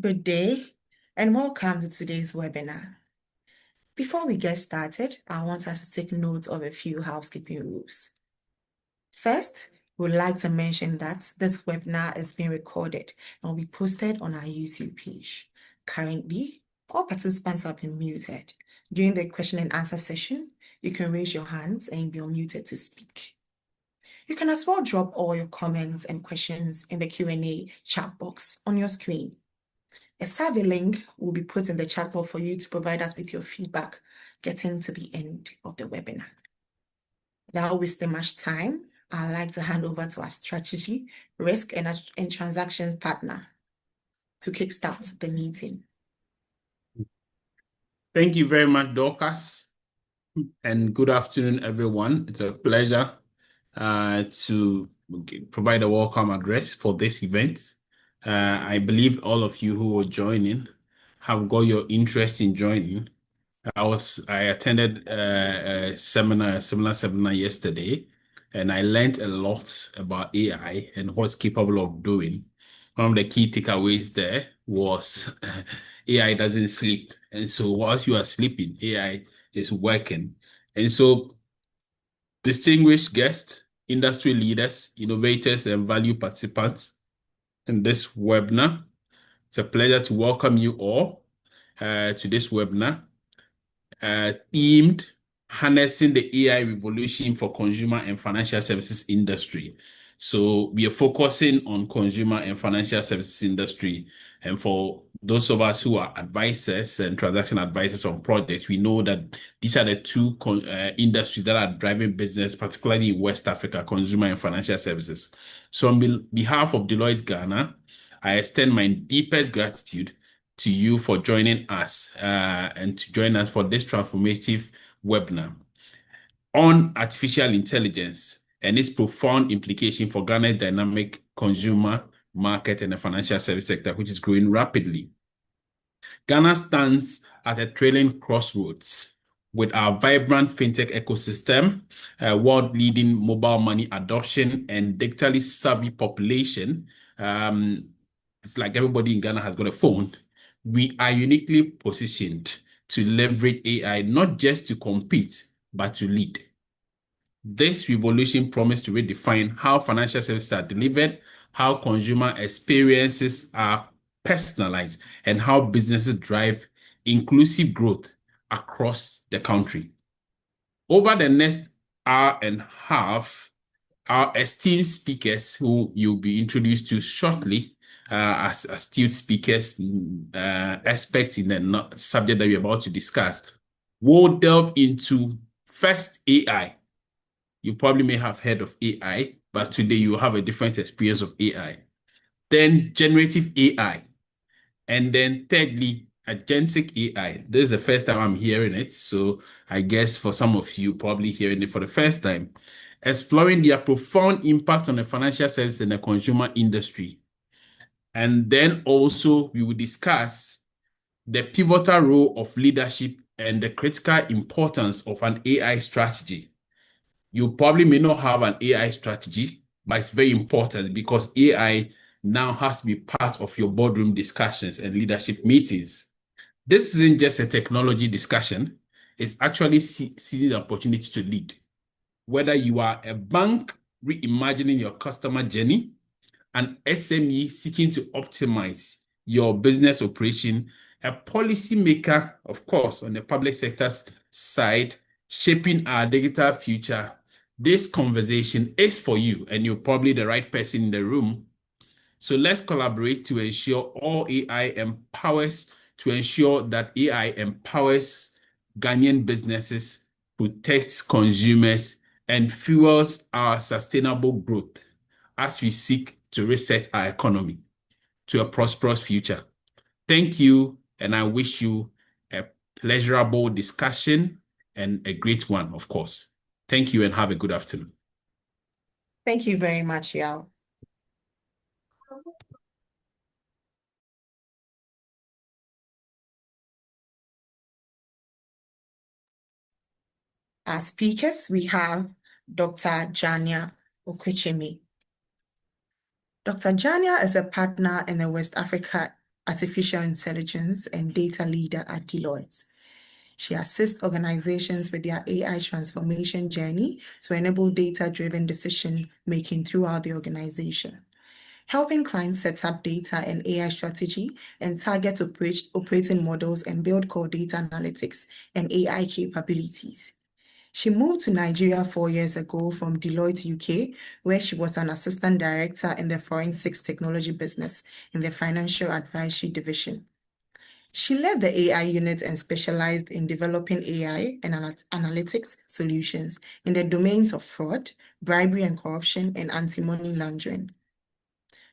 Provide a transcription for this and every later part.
Good day and welcome to today's webinar. Before we get started, I want us to take note of a few housekeeping rules. First, we'd like to mention that this webinar is being recorded and will be posted on our YouTube page. Currently, all participants have been muted. During the question and answer session, you can raise your hands and be unmuted to speak. You can as well drop all your comments and questions in the Q&A chat box on your screen. A survey link will be put in the chat box for you to provide us with your feedback getting to the end of the webinar. Without wasting much time, I'd like to hand over to our strategy, risk, and transactions partner to kickstart the meeting. Thank you very much, Dorcas, and good afternoon, everyone. It's a pleasure to provide a welcome address for this event. I believe all of you who are joining have got your interest in joining. I attended a similar seminar yesterday, and I learned a lot about AI and what's capable of doing. One of the key takeaways there was AI doesn't sleep. And so whilst you are sleeping, AI is working. And so distinguished guests, industry leaders, innovators, and value participants in this webinar, it's a pleasure to welcome you all to this webinar themed Harnessing the AI Revolution for Consumer and Financial Services Industry. So we are focusing on consumer and financial services industry. And for those of us who are advisors and transaction advisors on projects, we know that these are the two industries that are driving business, particularly in West Africa, consumer and financial services. So on behalf of Deloitte Ghana, I extend my deepest gratitude to you for joining us and to join us for this transformative webinar on artificial intelligence and its profound implication for Ghana's dynamic consumer market and the financial service sector, which is growing rapidly. Ghana stands at a trailing crossroads with our vibrant fintech ecosystem, world-leading mobile money adoption, and digitally savvy population. It's like everybody in Ghana has got a phone. We are uniquely positioned to leverage AI not just to compete, but to lead. This revolution promised to redefine how financial services are delivered, how consumer experiences are personalized, and how businesses drive inclusive growth across the country. Over the next hour and a half, our esteemed speakers, who you'll be introduced to shortly, as astute speakers, experts in the subject that we're about to discuss, will delve into first AI. You probably may have heard of AI, but today you have a different experience of AI. Then generative AI. And then thirdly, agentic AI. This is the first time I'm hearing it. So I guess for some of you probably hearing it for the first time, exploring their profound impact on the financial services and the consumer industry. And then also we will discuss the pivotal role of leadership and the critical importance of an AI strategy. You probably may not have an AI strategy, but it's very important because AI now has to be part of your boardroom discussions and leadership meetings. This isn't just a technology discussion. It's actually seizing the opportunity to lead. Whether you are a bank reimagining your customer journey, an SME seeking to optimize your business operation, a policymaker, of course, on the public sector's side, shaping our digital future, this conversation is for you, and you're probably the right person in the room. So let's collaborate to ensure all AI empowers, to ensure that AI empowers Ghanaian businesses, protects consumers, and fuels our sustainable growth as we seek to reset our economy to a prosperous future. Thank you, and I wish you a pleasurable discussion and a great one, of course. Thank you and have a good afternoon. Thank you very much, Yao. As speakers, we have Dr. Jania Okwichemi. Dr. Jania is a partner in the West Africa artificial intelligence, and data leader at Deloitte. She assists organizations with their AI transformation journey to enable data-driven decision-making throughout the organization, helping clients set up data and AI strategy and target operating models and build core data analytics and AI capabilities. She moved to Nigeria 4 years ago from Deloitte UK, where she was an assistant director in the forensics technology business in the financial advisory division. She led the AI unit and specialized in developing AI and analytics solutions in the domains of fraud, bribery and corruption, and anti-money laundering.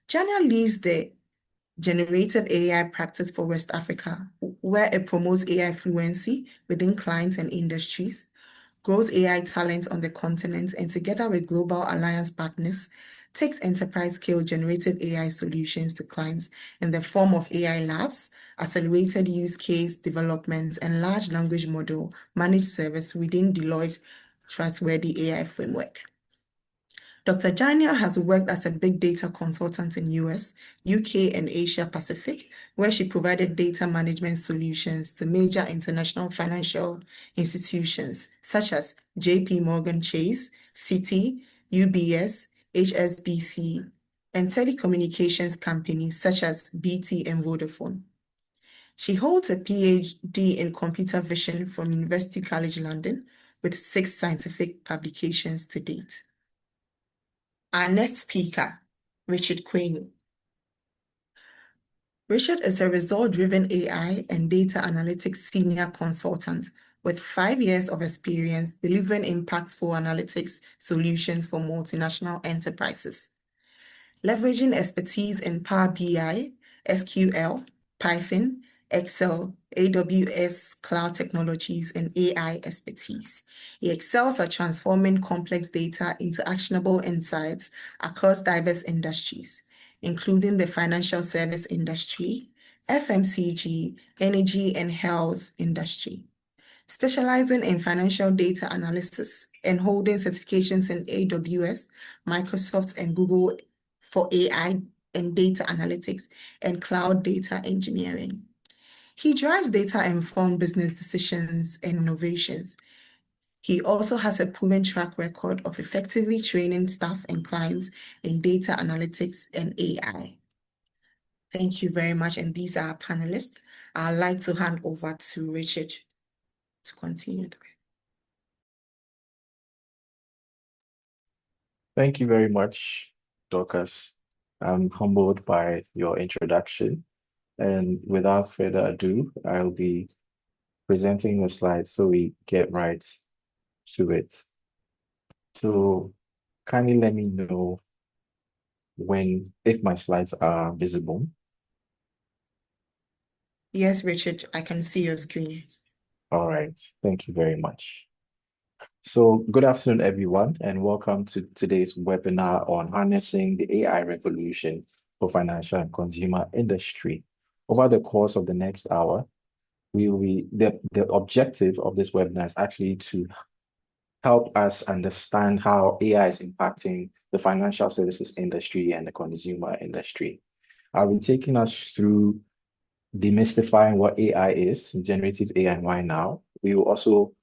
Jania leads the Generative AI practice for West Africa, where it promotes AI fluency within clients and industries, grows AI talent on the continent, and together with global alliance partners, takes enterprise-scale generative AI solutions to clients in the form of AI labs, accelerated use case development, and large language model managed service within Deloitte's trustworthy AI framework. Dr. Jania has worked as a big data consultant in US, UK, and Asia Pacific, where she provided data management solutions to major international financial institutions such as JP Morgan Chase, Citi, UBS, HSBC, and telecommunications companies such as BT and Vodafone. She holds a PhD in computer vision from University College London with 6 scientific publications to date. Our next speaker, Richard Quayle. Richard is a result-driven AI and data analytics senior consultant with 5 years of experience delivering impactful analytics solutions for multinational enterprises. Leveraging expertise in Power BI, SQL, Python, Excel, AWS cloud technologies, and AI expertise. He excels at transforming complex data into actionable insights across diverse industries, including the financial service industry, FMCG, energy and health industry. Specializing in financial data analysis and holding certifications in AWS, Microsoft, and Google for AI and data analytics and cloud data engineering. He drives data-informed business decisions and innovations. He also has a proven track record of effectively training staff and clients in data analytics and AI. Thank you very much. And these are our panelists. I'd like to hand over to Richard to continue. Thank you very much, Dorcas. I'm humbled by your introduction. And without further ado, I'll be presenting the slides so we get right to it. So kindly let me know if my slides are visible. Yes, Richard, I can see your screen. All right, thank you very much. So good afternoon, everyone, and welcome to today's webinar on harnessing the AI revolution for financial and consumer industry. Over the course of the next hour, the objective of this webinar is actually to help us understand how AI is impacting the financial services industry and the consumer industry. I'll be taking us through demystifying what AI is, generative AI, and why now. We will also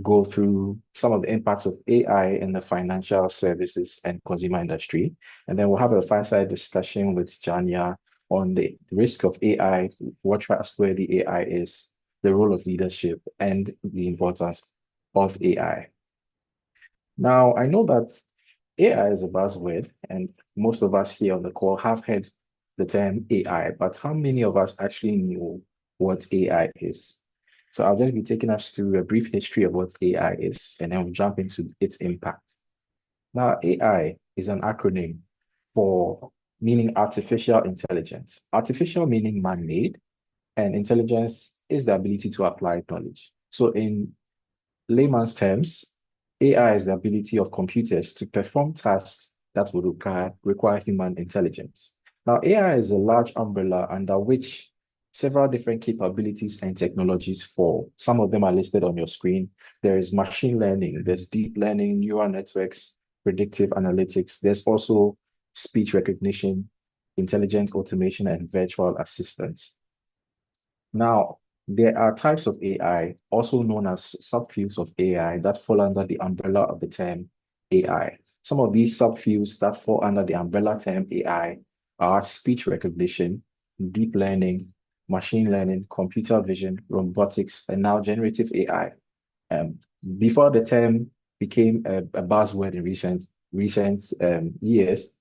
go through some of the impacts of AI in the financial services and consumer industry. And then we'll have a fireside discussion with Jania on the risk of AI, what trustworthy AI is, the role of leadership, and the importance of AI. Now, I know that AI is a buzzword, and most of us here on the call have heard the term AI, but how many of us actually know what AI is? So I'll just be taking us through a brief history of what AI is, and then we'll jump into its impact. Now, AI is an acronym for meaning artificial intelligence. Artificial meaning man-made, and intelligence is the ability to apply knowledge. So in layman's terms, AI is the ability of computers to perform tasks that would require human intelligence. Now, AI is a large umbrella under which several different capabilities and technologies fall. Some of them are listed on your screen. There is machine learning, there's deep learning, neural networks, predictive analytics. There's also speech recognition, intelligent automation, and virtual assistants. Now, there are types of AI, also known as subfields of AI, that fall under the umbrella of the term AI. Some of these subfields that fall under the umbrella term AI are speech recognition, deep learning, machine learning, computer vision, robotics, and now generative AI. Um, Before the term became a buzzword in recent years,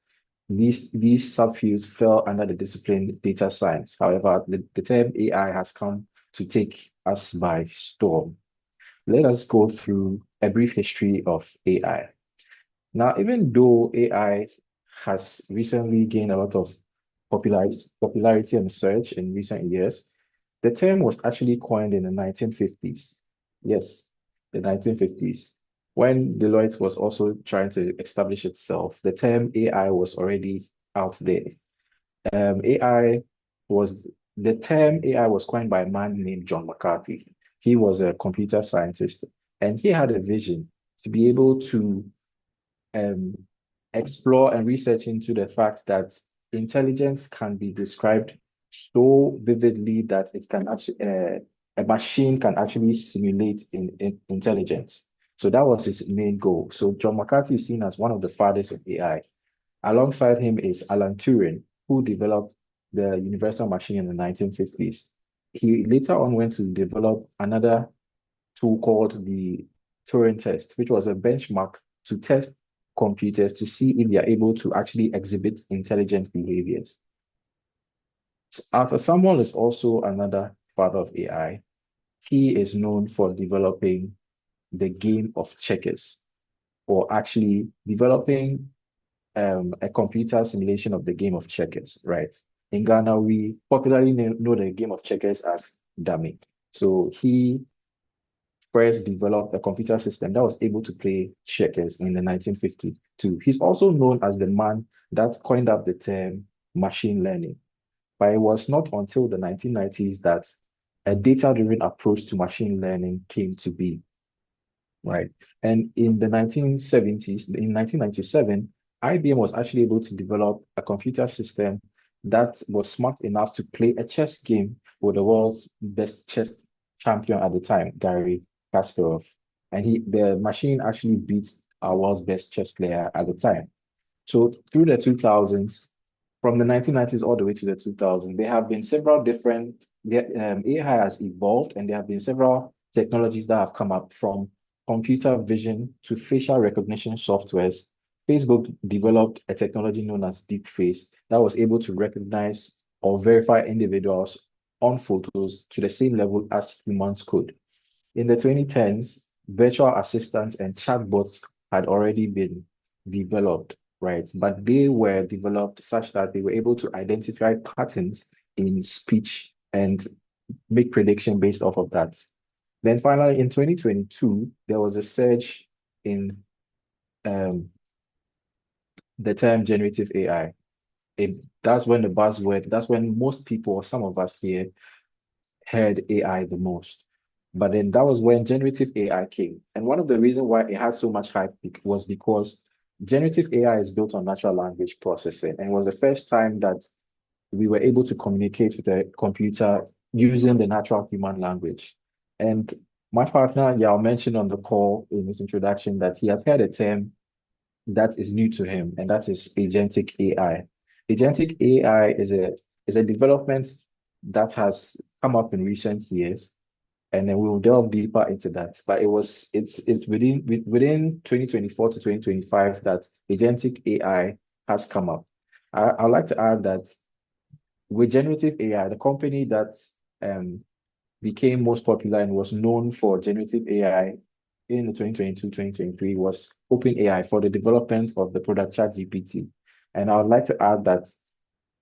these subfields fell under the discipline data science. However, the term AI has come to take us by storm. Let us go through a brief history of AI. Now, even though AI has recently gained a lot of popularity and surge in recent years, the term was actually coined in the 1950s. Yes, the 1950s. When Deloitte was also trying to establish itself, the term AI was already out there. AI was the term AI was coined by a man named John McCarthy. He was a computer scientist, and he had a vision to be able to um, explore and research into the fact that intelligence can be described so vividly that it can actually a machine can actually simulate in intelligence. So that was his main goal. So John McCarthy is seen as one of the fathers of AI. Alongside him is Alan Turing, who developed the universal machine in the 1950s. He later on went to develop another tool called the Turing test, which was a benchmark to test computers to see if they are able to actually exhibit intelligent behaviors. Arthur Samuel is also another father of AI. He is known for developing the game of checkers, or actually developing a computer simulation of the game of checkers, right? In Ghana, we popularly know the game of checkers as dummy. So he first developed a computer system that was able to play checkers in the 1952. He's also known as the man that coined up the term machine learning. But it was not until the 1990s that a data-driven approach to machine learning came to be, right? And in the 1970s, in 1997, IBM was actually able to develop a computer system that was smart enough to play a chess game with the world's best chess champion at the time, Garry Kasparov. And the machine actually beats our world's best chess player at the time. So through the 2000s, from the 1990s all the way to the 2000s, there have been several different, AI has evolved, and there have been several technologies that have come up, from computer vision to facial recognition softwares. Facebook developed a technology known as deepface that was able to recognize or verify individuals on photos to the same level as humans could. In the 2010s, virtual assistants and chatbots had already been developed, right? But they were developed such that they were able to identify patterns in speech and make prediction based off of that. Then finally, in 2022, there was a surge in um, the term generative AI. That's when the buzzword, that's when most people, or some of us here, heard AI the most. But then that was when generative AI came. And one of the reasons why it had so much hype was because generative AI is built on natural language processing. And it was the first time that we were able to communicate with a computer using the natural human language. And my partner, Yao, mentioned on the call in his introduction that he had heard a term that is new to him, and that is agentic AI. Agentic AI is a development that has come up in recent years, and then we'll delve deeper into that. But it's within 2024 to 2025 that agentic AI has come up. I'd like to add that with generative AI, the company that um, became most popular and was known for generative AI in the 2022-2023 was OpenAI, for the development of the product ChatGPT. And I would like to add that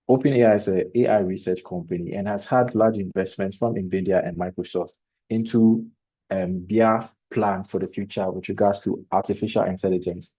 OpenAI is an AI research company and has had large investments from NVIDIA and Microsoft into their plan for the future with regards to artificial intelligence.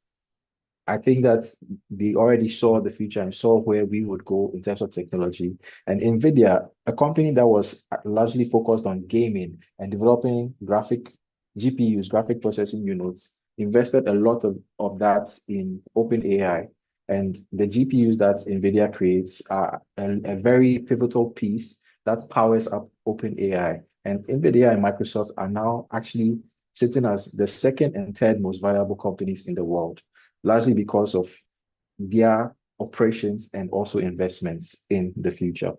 I think that they already saw the future and saw where we would go in terms of technology. And NVIDIA, a company that was largely focused on gaming and developing graphic GPUs, graphic processing units, invested a lot of that in OpenAI. And the GPUs that NVIDIA creates are a very pivotal piece that powers up OpenAI. And NVIDIA and Microsoft are now actually sitting as the second and third most valuable companies in the world, largely because of their operations and also investments in the future.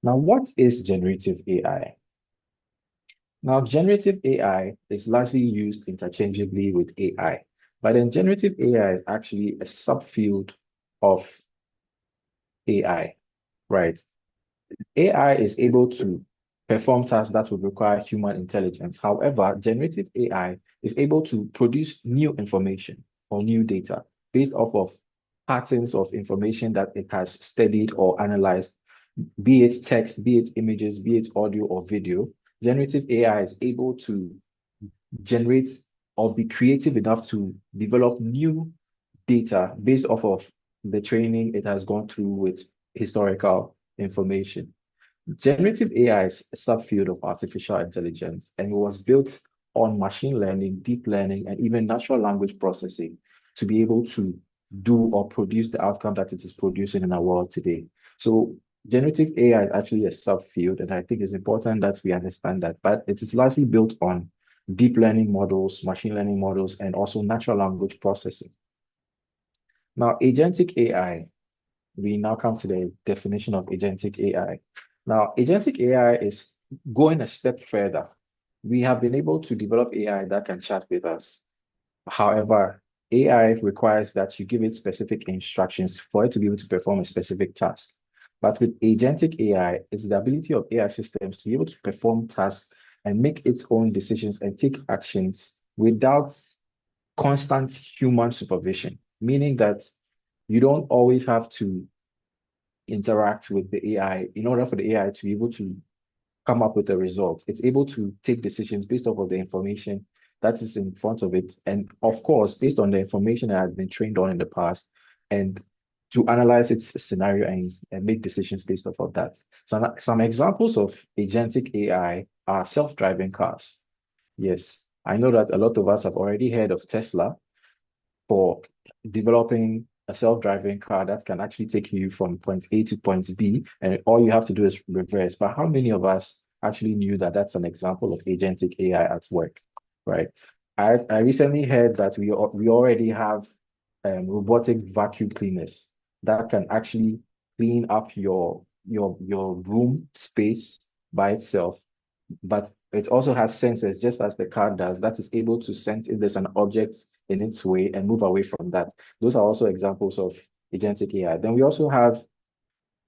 Now, what is generative AI? Now, generative AI is largely used interchangeably with AI, but then generative AI is actually a subfield of AI, right? AI is able to perform tasks that would require human intelligence. However, generative AI is able to produce new information or new data based off of patterns of information that it has studied or analyzed, be it text, be it images, be it audio or video. Generative AI is able to generate or be creative enough to develop new data based off of the training it has gone through with historical information. Generative AI is a subfield of artificial intelligence, and it was built on machine learning, deep learning, and even natural language processing to be able to do or produce the outcome that it is producing in our world today. So generative AI is actually a subfield, and I think it's important that we understand that, but it is largely built on deep learning models, machine learning models, and also natural language processing. Now, agentic AI, we now come to the definition of agentic AI. Now, agentic AI is going a step further. We have been able to develop AI that can chat with us. However, AI requires that you give it specific instructions for it to be able to perform a specific task. But with agentic AI, it's the ability of AI systems to be able to perform tasks and make its own decisions and take actions without constant human supervision, meaning that you don't always have to interact with the AI in order for the AI to be able to come up with a result. It's able to take decisions based off of the information that is in front of it. And of course, based on the information that has been trained on in the past, and to analyze its scenario and make decisions based off of that. Some examples of agentic AI are self-driving cars. Yes, I know that a lot of us have already heard of Tesla for developing a self-driving car that can actually take you from point A to point B, and all you have to do is reverse. But how many of us actually knew that that's an example of agentic AI at work, right? I recently heard that we already have robotic vacuum cleaners that can actually clean up your room space by itself, but it also has sensors, just as the car does, that is able to sense if there's an object in its way and move away from that. Those are also examples of agentic AI. Then we also have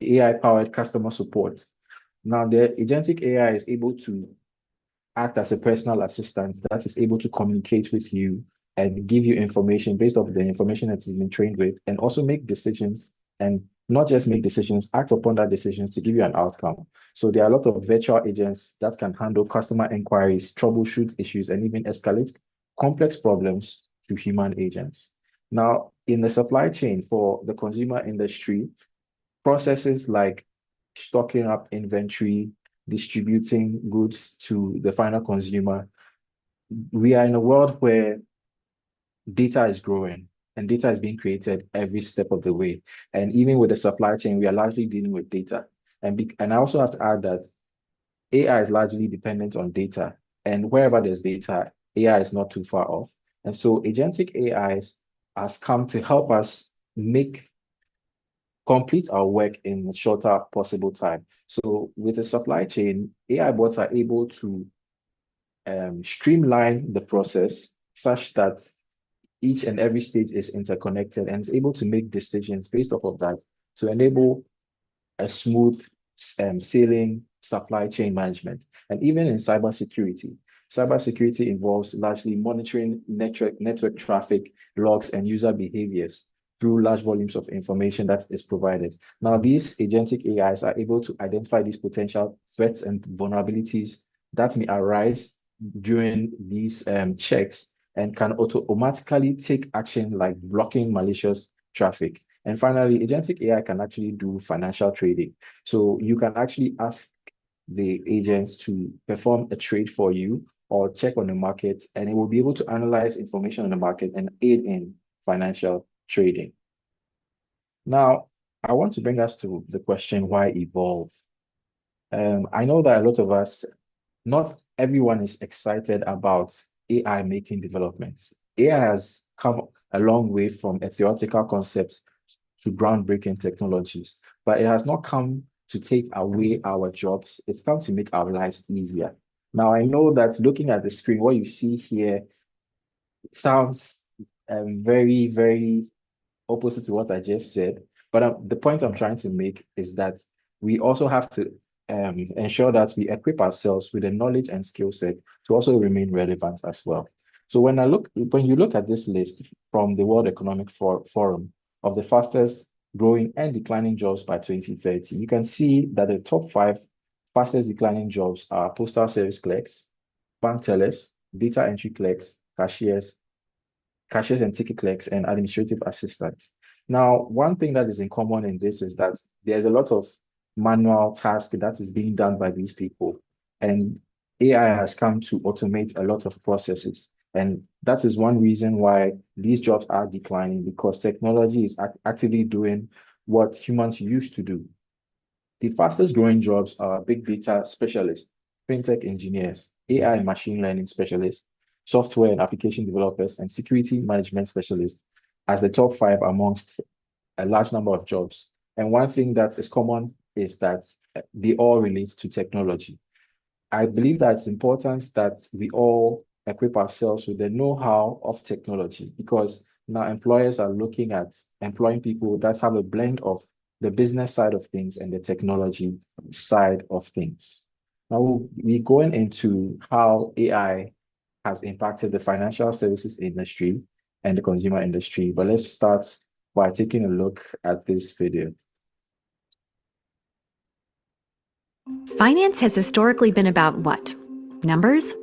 AI-powered customer support. Now, the agentic AI is able to act as a personal assistant that is able to communicate with you and give you information based off the information that has been trained with, and also make decisions, and not just make decisions, act upon that decisions to give you an outcome. So there are a lot of virtual agents that can handle customer inquiries, troubleshoot issues, and even escalate complex problems to human agents. Now, in the supply chain for the consumer industry, processes like stocking up inventory, distributing goods to the final consumer, we are in a world where data is growing and data is being created every step of the way. And even with the supply chain, we are largely dealing with data. And I also have to add that AI is largely dependent on data. And wherever there's data, AI is not too far off. And so agentic AI has come to help us complete our work in the shorter possible time. So with the supply chain, AI bots are able to streamline the process such that each and every stage is interconnected and is able to make decisions based off of that to enable a smooth sailing supply chain management. And even in cybersecurity, cybersecurity involves largely monitoring network traffic, logs, and user behaviors through large volumes of information that is provided. Now, these agentic AIs are able to identify these potential threats and vulnerabilities that may arise during these checks, and can automatically take action like blocking malicious traffic. And finally, agentic AI can actually do financial trading. So you can actually ask the agents to perform a trade for you or check on the market, and it will be able to analyze information on the market and aid in financial trading. Now, I want to bring us to the question, why evolve? I know that a lot of us, not everyone is excited about AI making developments. AI has come a long way from a theoretical concept to groundbreaking technologies, but it has not come to take away our jobs. It's come to make our lives easier. Now, I know that looking at the screen, what you see here sounds very, very opposite to what I just said. But the point I'm trying to make is that we also have to ensure that we equip ourselves with the knowledge and skill set to also remain relevant as well. So when you look at this list from the World Economic Forum of the fastest growing and declining jobs by 2030, you can see that the top five fastest declining jobs are postal service clerks, bank tellers, data entry clerks, cashiers and ticket clerks, and administrative assistants. Now, one thing that is in common in this is that there's a lot of manual task that is being done by these people, and AI has come to automate a lot of processes. And that is one reason why these jobs are declining, because technology is actively doing what humans used to do. The fastest growing jobs are big data specialists, fintech engineers, AI and machine learning specialists, software and application developers, and security management specialists as the top five amongst a large number of jobs. And one thing that is common is that they all relate to technology. I believe that it's important that we all equip ourselves with the know-how of technology, because now employers are looking at employing people that have a blend of the business side of things and the technology side of things. Now we're going into how AI has impacted the financial services industry and the consumer industry, but let's start by taking a look at this video. Finance has historically been about what? Numbers?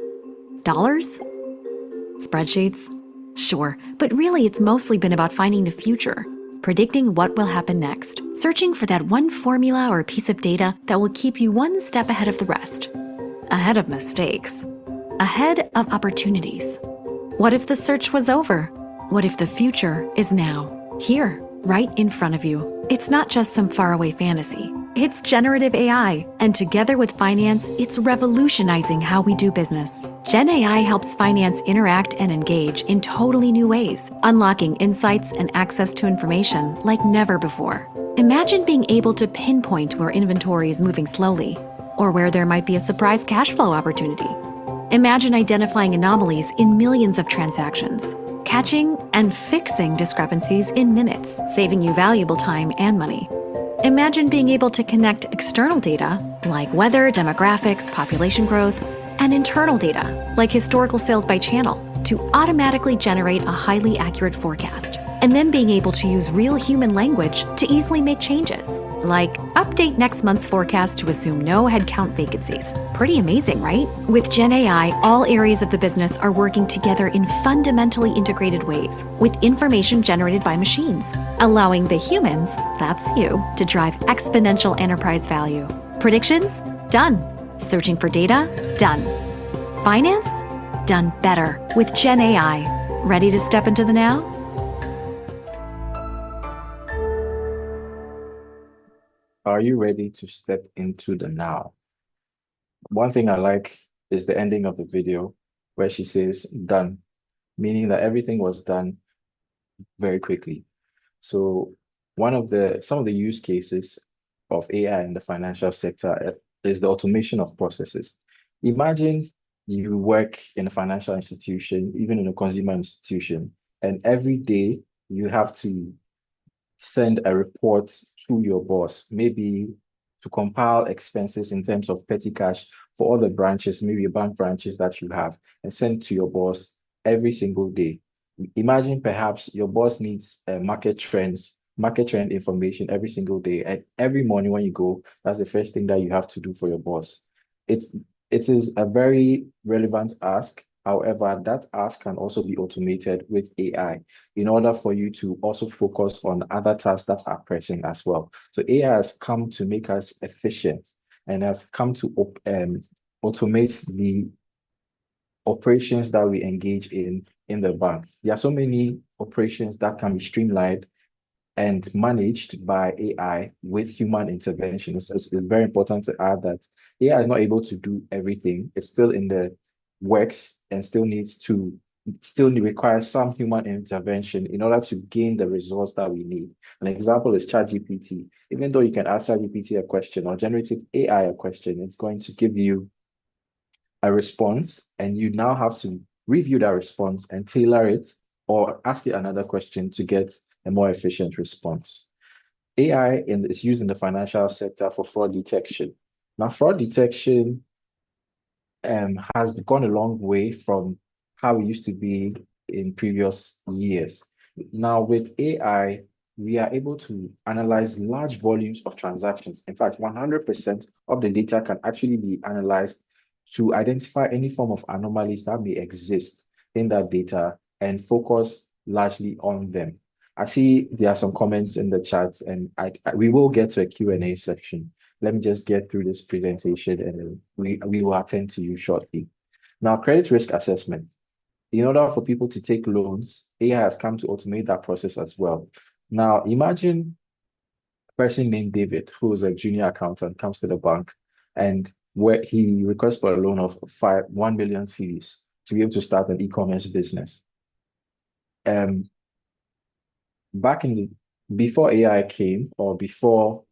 Dollars? Spreadsheets? Sure, but really it's mostly been about finding the future, predicting what will happen next, searching for that one formula or piece of data that will keep you one step ahead of the rest, ahead of mistakes, ahead of opportunities. What if the search was over? What if the future is now, here, right in front of you? It's not just some faraway fantasy. It's generative AI, and together with finance, it's revolutionizing how we do business. Gen AI helps finance interact and engage in totally new ways, unlocking insights and access to information like never before. Imagine being able to pinpoint where inventory is moving slowly, or where there might be a surprise cash flow opportunity. Imagine identifying anomalies in millions of transactions, catching and fixing discrepancies in minutes, saving you valuable time and money. Imagine being able to connect external data, like weather, demographics, population growth, and internal data, like historical sales by channel, to automatically generate a highly accurate forecast. And then being able to use real human language to easily make changes, like update next month's forecast to assume no headcount vacancies. Pretty amazing, right? With Gen AI, all areas of the business are working together in fundamentally integrated ways, with information generated by machines, allowing the humans, that's you, to drive exponential enterprise value. Predictions? Done. Searching for data? Done. Finance? Done better with Gen AI. Ready to step into the now? Are you ready to step into the now? One thing I like is the ending of the video where she says done, meaning that everything was done very quickly. So some of the use cases of AI in the financial sector is the automation of processes. Imagine you work in a financial institution, even in a consumer institution, and every day you have to send a report to your boss, maybe to compile expenses in terms of petty cash for all the branches, maybe bank branches that you have, and send to your boss every single day. Imagine perhaps your boss needs market trend information every single day. And every morning when you go, that's the first thing that you have to do for your boss. It's it is a very relevant ask. However, that ask can also be automated with AI in order for you to also focus on other tasks that are pressing as well. So AI has come to make us efficient and has come to automate the operations that we engage in the bank. There are so many operations that can be streamlined and managed by AI with human intervention. It's very important to add that AI is not able to do everything. It's still in the works and still requires some human intervention in order to gain the results that we need. An example is ChatGPT. Even though you can ask ChatGPT a question or generative AI a question, it's going to give you a response, and you now have to review that response and tailor it or ask it another question to get a more efficient response. AI is used in the financial sector for fraud detection. Now, fraud detection has gone a long way from how it used to be in previous years. Now, with AI, we are able to analyze large volumes of transactions. In fact, 100% of the data can actually be analyzed to identify any form of anomalies that may exist in that data and focus largely on them. I see there are some comments in the chat, and we will get to a Q&A section. Let me just get through this presentation, and then we will attend to you shortly. Now, credit risk assessment. In order for people to take loans, AI has come to automate that process as well. Now, imagine a person named David, who is a junior accountant, comes to the bank and where he requests for a loan of 1 million cedis to be able to start an e-commerce business. Back before AI came, or before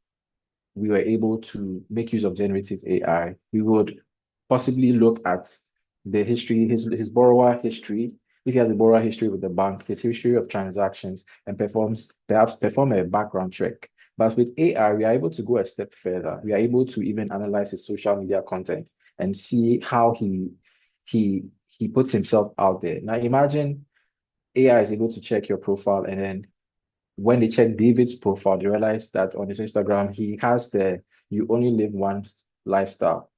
we were able to make use of generative AI, we would possibly look at the history, his borrower history, if he has a borrower history with the bank, his history of transactions, and perhaps perform a background check. But with AI, we are able to go a step further. We are able to even analyze his social media content and see how he puts himself out there. Now imagine AI is able to check your profile, and then when they check David's profile, they realize that on his Instagram, he has the "you only live once" lifestyle.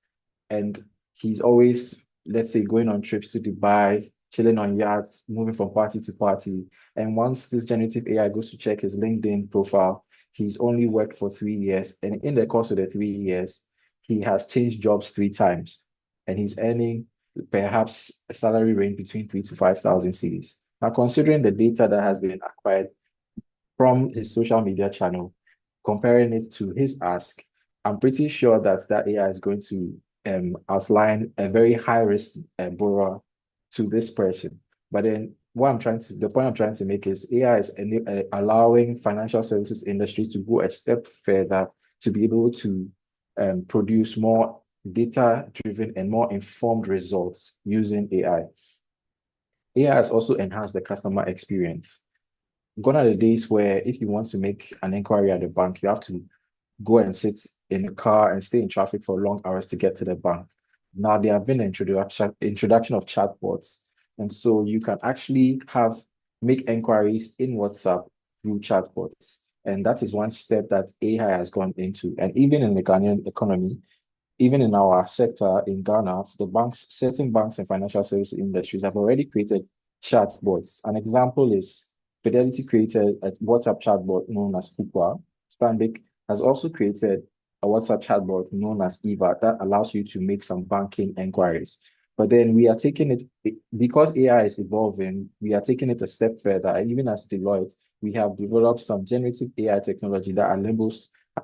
And he's always, let's say, going on trips to Dubai, chilling on yachts, moving from party to party. And once this generative AI goes to check his LinkedIn profile, he's only worked for 3 years. And in the course of the 3 years, he has changed jobs 3 times. And he's earning perhaps a salary range between 3 to 5,000 cedis. Now, considering the data that has been acquired from his social media channel, comparing it to his ask, I'm pretty sure that AI is going to outline a very high risk borrower to this person. But then the point I'm trying to make is AI is allowing financial services industries to go a step further to be able to produce more data-driven and more informed results using AI. AI has also enhanced the customer experience. Gone are the days where if you want to make an inquiry at the bank, you have to go and sit in a car and stay in traffic for long hours to get to the bank. Now there have been an introduction of chatbots, and so you can actually make inquiries in WhatsApp through chatbots, and that is one step that AI has gone into. And even in the Ghanaian economy, even in our sector in Ghana, certain banks and financial services industries have already created chatbots. An example is Fidelity created a WhatsApp chatbot known as Kukwa. Stanbic has also created a WhatsApp chatbot known as Eva that allows you to make some banking inquiries. But then we are taking it, because AI is evolving, we are taking it a step further. And even as Deloitte, we have developed some generative AI technology that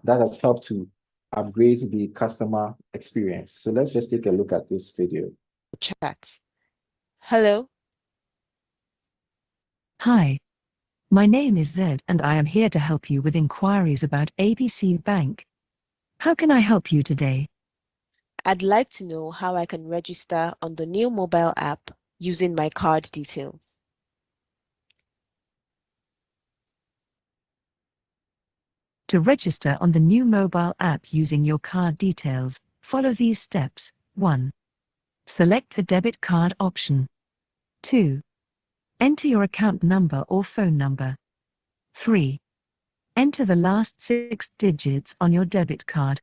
has helped to upgrade the customer experience. So let's just take a look at this video. Chat. Hello. Hi, my name is Zed and I am here to help you with inquiries about ABC Bank. How can I help you today? I'd like to know how I can register on the new mobile app using my card details. To register on the new mobile app using your card details, follow these steps. 1. Select the debit card option. 2. Enter your account number or phone number. 3. Enter the last 6 digits on your debit card.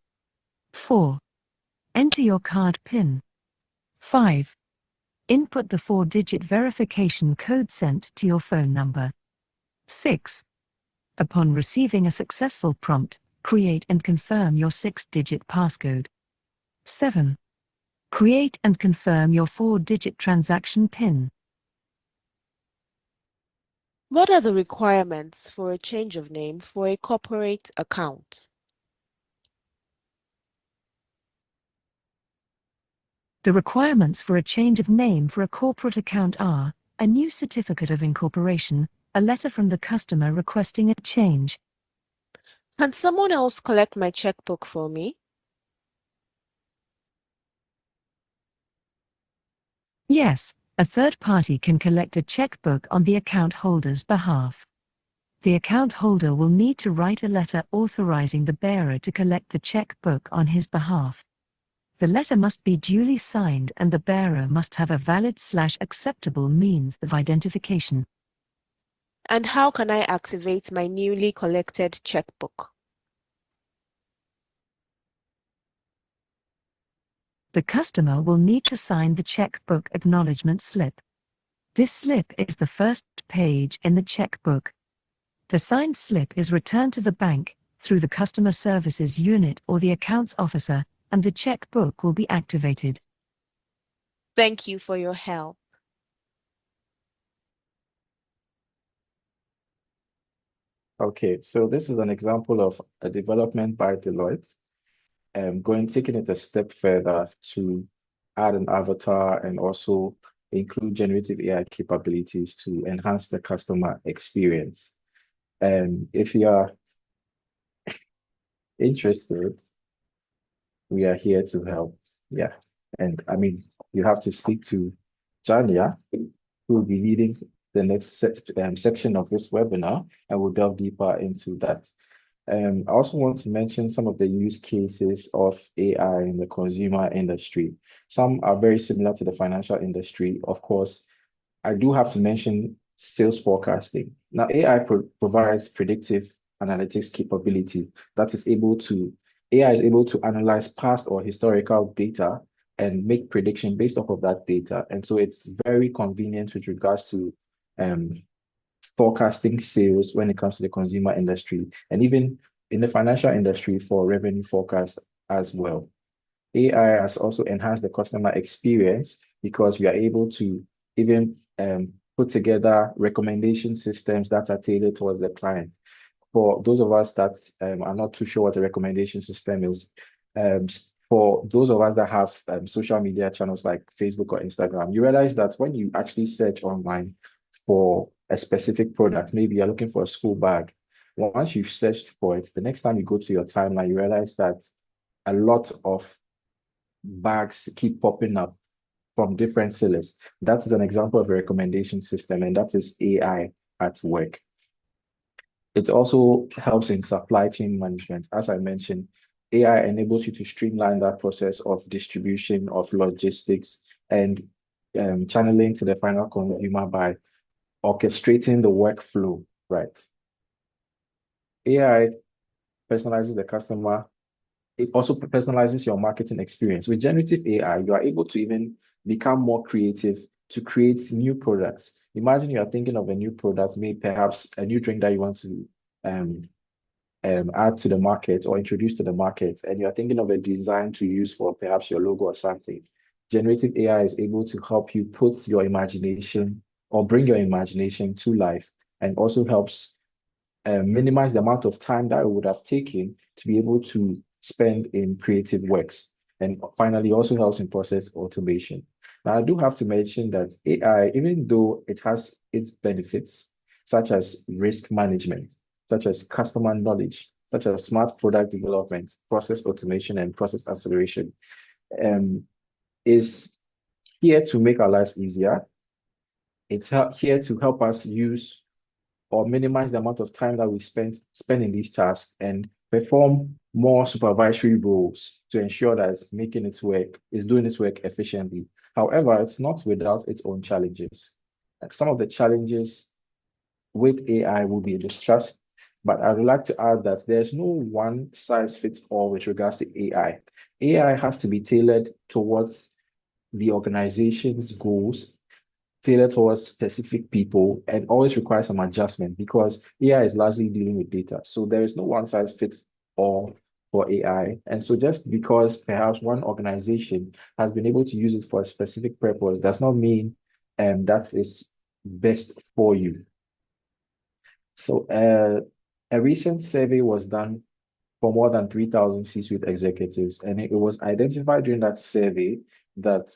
4. Enter your card PIN. 5. Input the 4-digit verification code sent to your phone number. 6. Upon receiving a successful prompt, create and confirm your 6-digit passcode. 7. Create and confirm your 4-digit transaction PIN. What are the requirements for a change of name for a corporate account? The requirements for a change of name for a corporate account are a new certificate of incorporation, a letter from the customer requesting a change. Can someone else collect my checkbook for me? Yes, a third party can collect a checkbook on the account holder's behalf. The account holder will need to write a letter authorizing the bearer to collect the checkbook on his behalf. The letter must be duly signed and the bearer must have a valid/acceptable means of identification. And how can I activate my newly collected checkbook? The customer will need to sign the checkbook acknowledgement slip. This slip is the first page in the checkbook. The signed slip is returned to the bank through the customer services unit or the accounts officer, and the checkbook will be activated. Thank you for your help. Okay, so this is an example of a development by Deloitte, taking it a step further to add an avatar and also include generative AI capabilities to enhance the customer experience. And if you are interested, we are here to help. Yeah. And I mean, you have to speak to Jania, who will be leading the next section of this webinar, and we'll delve deeper into that. I also want to mention some of the use cases of AI in the consumer industry. Some are very similar to the financial industry. Of course, I do have to mention sales forecasting. Now, AI provides predictive analytics capability that is able to, AI is able to analyze past or historical data and make prediction based off of that data. And so it's very convenient with regards to um, forecasting sales when it comes to the consumer industry and even in the financial industry for revenue forecast as well. AI has also enhanced the customer experience because we are able to even put together recommendation systems that are tailored towards the client. For those of us that are not too sure what a recommendation system is, um, for those of us that have social media channels like Facebook or Instagram, you realize that when you actually search online for a specific product, maybe you're looking for a school bag, once you've searched for it, the next time you go to your timeline, you realize that a lot of bags keep popping up from different sellers. That is an example of a recommendation system, and that is AI at work. It also helps in supply chain management. As I mentioned, AI enables you to streamline that process of distribution, of logistics, and channeling to the final consumer by orchestrating the workflow, right? AI personalizes the customer. It also personalizes your marketing experience. With generative AI, you are able to even become more creative to create new products. Imagine you are thinking of a new product, maybe perhaps a new drink that you want to um, add to the market or introduce to the market, and you're thinking of a design to use for perhaps your logo or something. Generative AI is able to help you put your imagination or bring your imagination to life, and also helps minimize the amount of time that it would have taken to be able to spend in creative works. And finally, also helps in process automation. Now, I do have to mention that AI, even though it has its benefits, such as risk management, such as customer knowledge, such as smart product development, process automation, and process acceleration, um, is here to make our lives easier. It's here to help us use or minimize the amount of time that we spend in these tasks and perform more supervisory roles to ensure that it's making its work, is doing its work efficiently. However, it's not without its own challenges. Like some of the challenges with AI will be distrust, but I would like to add that there's no one size fits all with regards to AI. AI has to be tailored towards the organization's goals, tailored towards specific people, and always requires some adjustment because AI is largely dealing with data. So there is no one size fits all for AI. And so just because perhaps one organization has been able to use it for a specific purpose does not mean that is best for you. So a recent survey was done for more than 3,000 C-suite executives, and it was identified during that survey that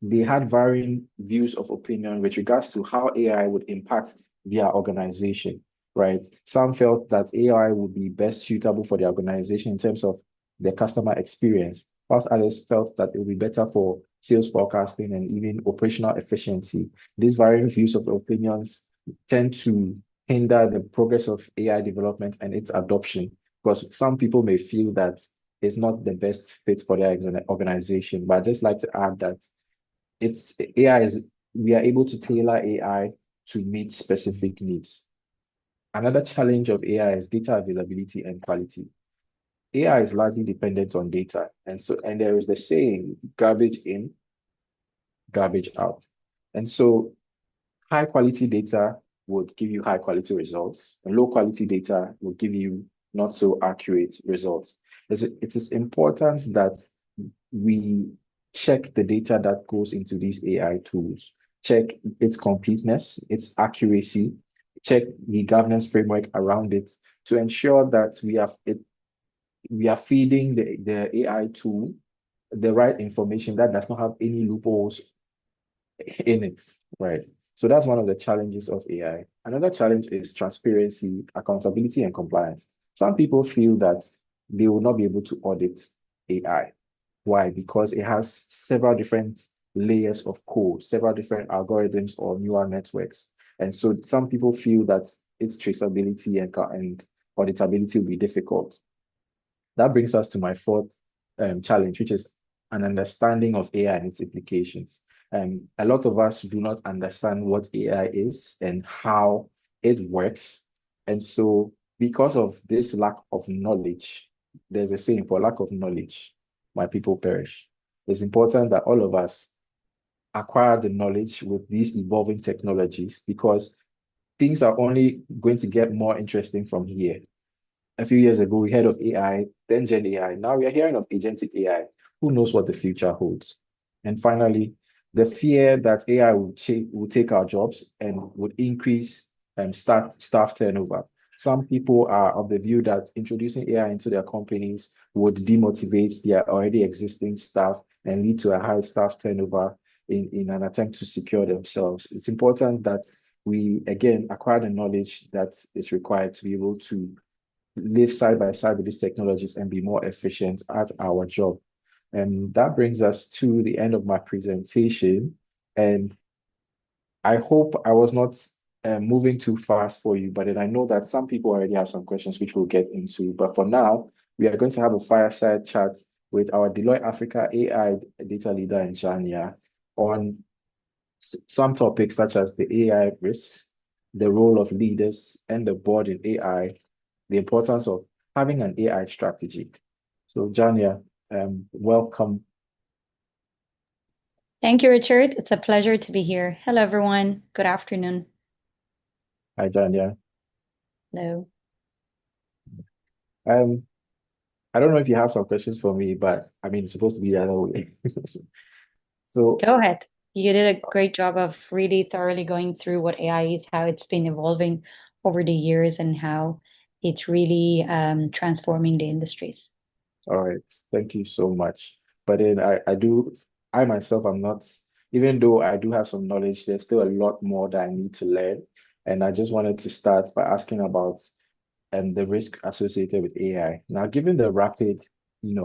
they had varying views of opinion with regards to how AI would impact their organization, right? Some felt that AI would be best suitable for the organization in terms of the customer experience, whilst others felt that it would be better for sales forecasting and even operational efficiency. These varying views of opinions tend to hinder the progress of AI development and its adoption, because some people may feel that it's not the best fit for their organization. But I'd just like to add that it's AI is we are able to tailor AI to meet specific needs. Another challenge of AI is data availability and quality. AI is largely dependent on data, and there is the saying, garbage in, garbage out. And so high quality data would give you high quality results, and low quality data will give you not so accurate results. It is important that we check the data that goes into these AI tools, check its completeness, its accuracy, check the governance framework around it to ensure that we are feeding the AI tool the right information that does not have any loopholes in it, right? So that's one of the challenges of AI. Another challenge is transparency, accountability, and compliance. Some people feel that they will not be able to audit AI. Why? Because it has several different layers of code, several different algorithms or neural networks. And so some people feel that its traceability and auditability will be difficult. That brings us to my fourth challenge, which is an understanding of AI and its implications. A lot of us do not understand what AI is and how it works. And so, because of this lack of knowledge, there's a saying, for lack of knowledge, my people perish. It's important that all of us acquire the knowledge with these evolving technologies, because things are only going to get more interesting from here. A few years ago, we heard of AI, then Gen AI. Now we are hearing of agentic AI. Who knows what the future holds? And finally, the fear that AI will take our jobs and would increase staff turnover. Some people are of the view that introducing AI into their companies would demotivate their already existing staff and lead to a high staff turnover in an attempt to secure themselves. It's important that we, again, acquire the knowledge that is required to be able to live side by side with these technologies and be more efficient at our job. And that brings us to the end of my presentation. And I hope I was not moving too fast for you, but then I know that some people already have some questions which we'll get into. But for now, we are going to have a fireside chat with our Deloitte Africa AI data leader in Jania on some topics such as the AI risks, the role of leaders and the board in AI, the importance of having an AI strategy. So, Jania, welcome. Thank you, Richard. It's a pleasure to be here. Hello, everyone. Good afternoon. Hi, Jania. Hello. I don't know if you have some questions for me, but I mean, it's supposed to be the other way. So, Go ahead. You did a great job of really thoroughly going through what AI is, how it's been evolving over the years, and how it's really transforming the industries. all right, thank you so much. But then I myself, I'm not, even though I do have some knowledge, there's still a lot more that I need to learn. And I just wanted to start by asking about the risk associated with AI. Now, given the rapid,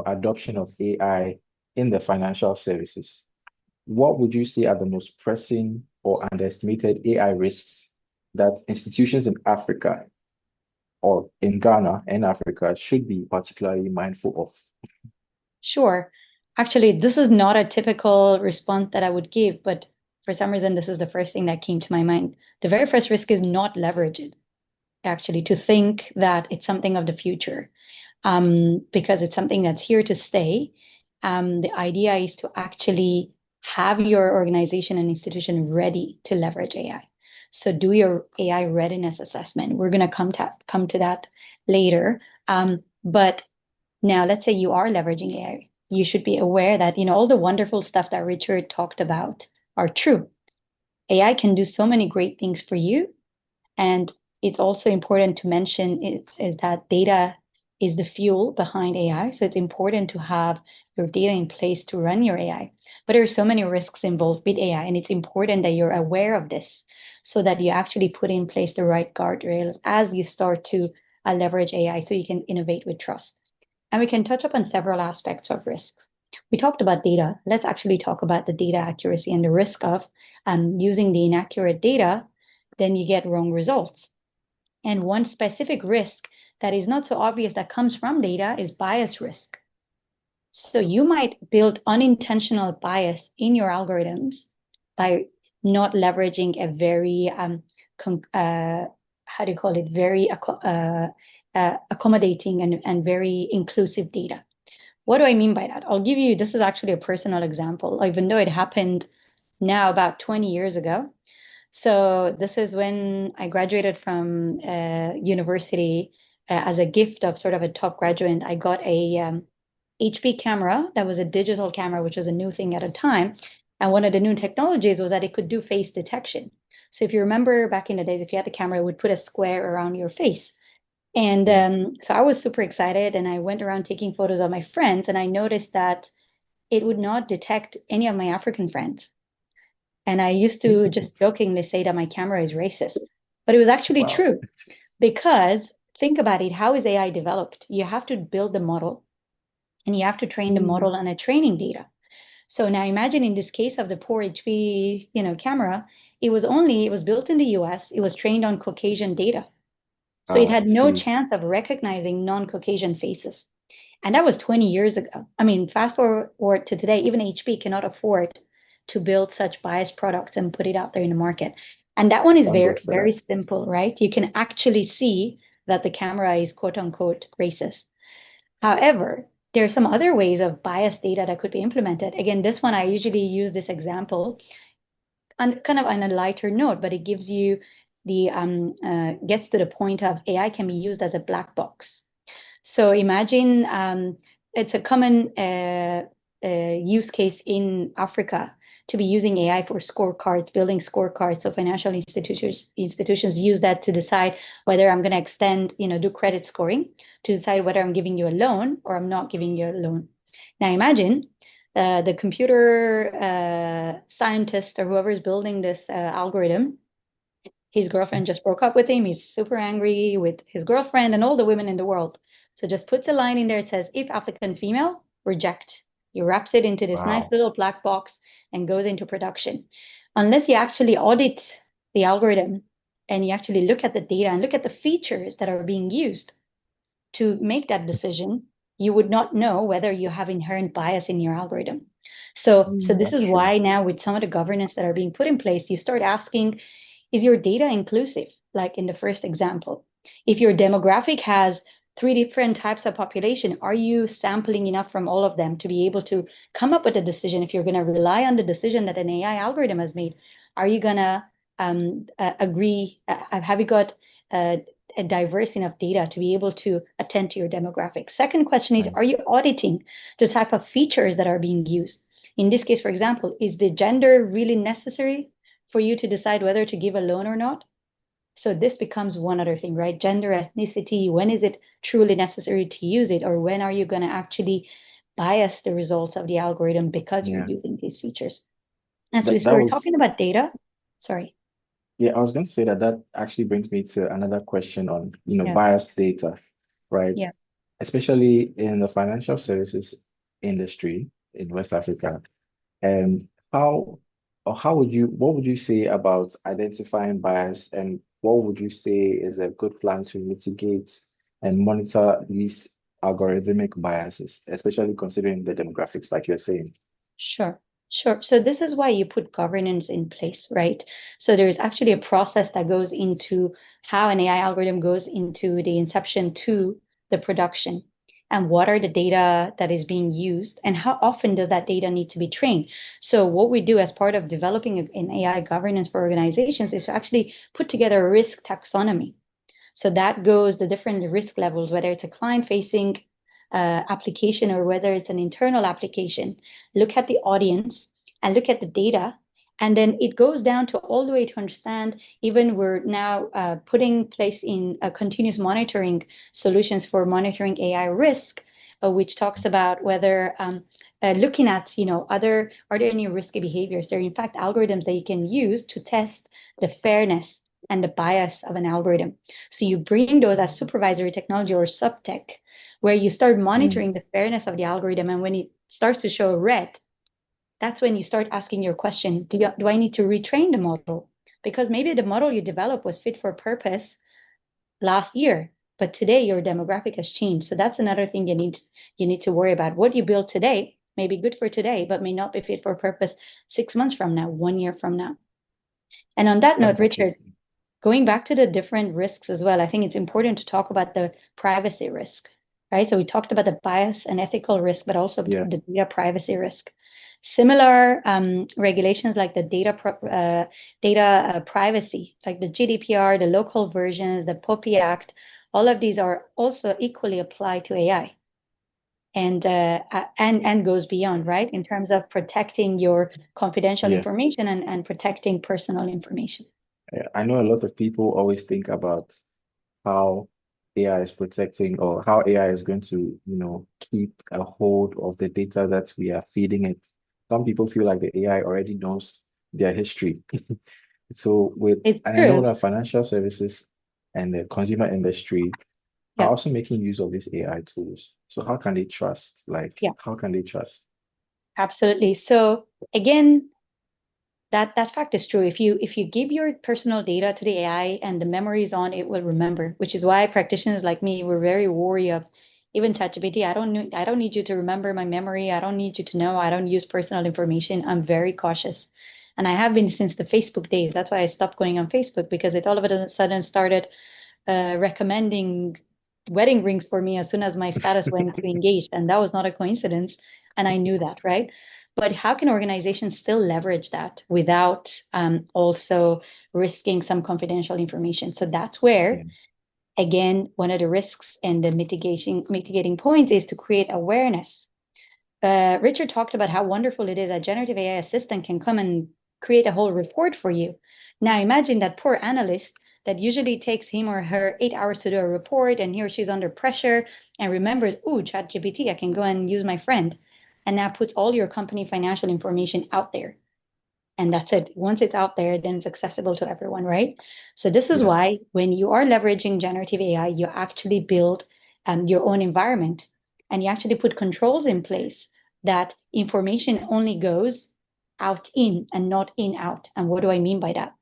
adoption of AI in the financial services, what would you say are the most pressing or underestimated AI risks that institutions in Africa or in Ghana and Africa should be particularly mindful of? Sure. Actually, this is not a typical response that I would give, but for some reason, this is the first thing that came to my mind. The very first risk is not leverage it, actually, to think that it's something of the future, because it's something that's here to stay. The idea is to actually have your organization and institution ready to leverage AI. So do your AI readiness assessment. We're going to come to that later. But now let's say you are leveraging AI. You should be aware that, all the wonderful stuff that Richard talked about are true. AI can do so many great things for you, and it's also important to mention is that data is the fuel behind AI. So it's important to have your data in place to run your AI. But there are so many risks involved with AI, and it's important that you're aware of this so that you actually put in place the right guardrails as you start to leverage AI so you can innovate with trust. And we can touch upon several aspects of risk. We talked about data. Let's actually talk about the data accuracy and the risk of using the inaccurate data, then you get wrong results. And one specific risk that is not so obvious that comes from data is bias risk. So you might build unintentional bias in your algorithms by not leveraging a very how do you call it, very accommodating and very inclusive data. What do I mean by that? I'll give you, this is actually a personal example, even though it happened now about 20 years ago. So this is when I graduated from university as a gift of sort of a top graduate. I got a HP camera that was a digital camera, which was a new thing at a time. And one of the new technologies was that it could do face detection. So if you remember back in the days, if you had the camera, it would put a square around your face. And so I was super excited, and I went around taking photos of my friends, and I noticed that it would not detect any of my African friends. And I used to just jokingly say that my camera is racist, but it was actually Wow. true because think about it. How is AI developed? You have to build the model and you have to train the model on a training data. So now imagine in this case of the poor HP, camera, it was built in the US, it was trained on Caucasian data. So it I had no see. chance of recognizing non-Caucasian faces. And that was 20 years ago. I mean, fast forward to today, even HP cannot afford to build such biased products and put it out there in the market. And that one is Thank very, God for very that. simple, right? You can actually see that the camera is quote unquote racist. However, there are some other ways of biased data that could be implemented. Again, this one, I usually use this example on kind of on a lighter note, but it gives you the gets to the point of AI can be used as a black box. So imagine it's a common use case in Africa to be using AI for scorecards, building scorecards. So financial institutions use that to decide whether I'm going to extend, do credit scoring to decide whether I'm giving you a loan or I'm not giving you a loan. Now imagine the computer scientist or whoever is building this algorithm, his girlfriend just broke up with him. He's super angry with his girlfriend and all the women in the world. So just puts a line in there. It says, if applicant female, reject. He wraps it into this nice Wow. little black box and goes into production. Unless you actually audit the algorithm and you actually look at the data and look at the features that are being used to make that decision, you would not know whether you have inherent bias in your algorithm. So this That's is true. why now with some of the governance that are being put in place, you start asking, is your data inclusive? Like in the first example, if your demographic has 3 different types of population, are you sampling enough from all of them to be able to come up with a decision? If you're going to rely on the decision that an AI algorithm has made, are you going to agree? Have you got a diverse enough data to be able to attend to your demographic? Second question is, are you Nice. auditing the type of features that are being used? In this case, for example, is the gender really necessary for you to decide whether to give a loan or not? So this becomes one other thing, right? Gender, ethnicity, when is it truly necessary to use it? Or when are you going to actually bias the results of the algorithm because you're Yeah. using these features? And so That if that we're talking was about data, sorry. Yeah, I was going to say that actually brings me to another question on, Yeah, biased data, right? yeah. Especially in the financial services industry in West Africa. And what would you say about identifying bias, and what would you say is a good plan to mitigate and monitor these algorithmic biases, especially considering the demographics, like you're saying? Sure, sure. So this is why you put governance in place, right? So there's actually a process that goes into how an AI algorithm goes into the inception to the production. And what are the data that is being used, and how often does that data need to be trained? So what we do as part of developing an AI governance for organizations is to actually put together a risk taxonomy. So that goes the different risk levels, whether it's a client-facing application or whether it's an internal application. Look at the audience and look at the data And then it goes down to all the way to understand, even we're now putting place in continuous monitoring solutions for monitoring AI risk, which talks about whether looking at, are there any risky behaviors? There are in fact algorithms that you can use to test the fairness and the bias of an algorithm. So you bring those as supervisory technology or subtech, where you start monitoring the fairness of the algorithm. And when it starts to show red, that's when you start asking your question, do I need to retrain the model? Because maybe the model you developed was fit for purpose last year, but today your demographic has changed. So that's another thing you need to worry about. What you build today may be good for today, but may not be fit for purpose 6 months from now, 1 year from now. And on that note, That's Richard, interesting. going back to the different risks as well, I think it's important to talk about the privacy risk, right? So we talked about the bias and ethical risk, but also Yeah. the data privacy risk. Similar regulations like the data privacy, like the GDPR, the local versions, the POPI Act, all of these are also equally applied to AI, and goes beyond, right? In terms of protecting your confidential Yeah. information and protecting personal information. I know a lot of people always think about how AI is protecting or how AI is going to, keep a hold of the data that we are feeding it. Some people feel like the AI already knows their history. So It's and I know true. that financial services and the consumer industry are Yeah. also making use of these AI tools. So how can they trust? Like, Yeah. how can they trust? Absolutely. So again, that fact is true. If you give your personal data to the AI and the memory is on, it will remember, which is why practitioners like me were very wary of even ChatGPT. I don't need you to remember my memory. I don't need you to know. I don't use personal information. I'm very cautious. And I have been since the Facebook days. That's why I stopped going on Facebook, because it all of a sudden started recommending wedding rings for me as soon as my status went to engaged. And that was not a coincidence. And I knew that, right? But how can organizations still leverage that without also risking some confidential information? So that's Yeah. where, again, one of the risks and the mitigating points is to create awareness. Richard talked about how wonderful it is that generative AI assistant can come and create a whole report for you. Now imagine that poor analyst that usually takes him or her 8 hours to do a report, and he or she's under pressure and remembers, ooh, ChatGPT, I can go and use my friend, and now puts all your company financial information out there. And that's it. Once it's out there, then it's accessible to everyone, right? So this is Yeah. why when you are leveraging generative AI, you actually build your own environment, and you actually put controls in place that information only goes out in and not in out. And what do I mean by that?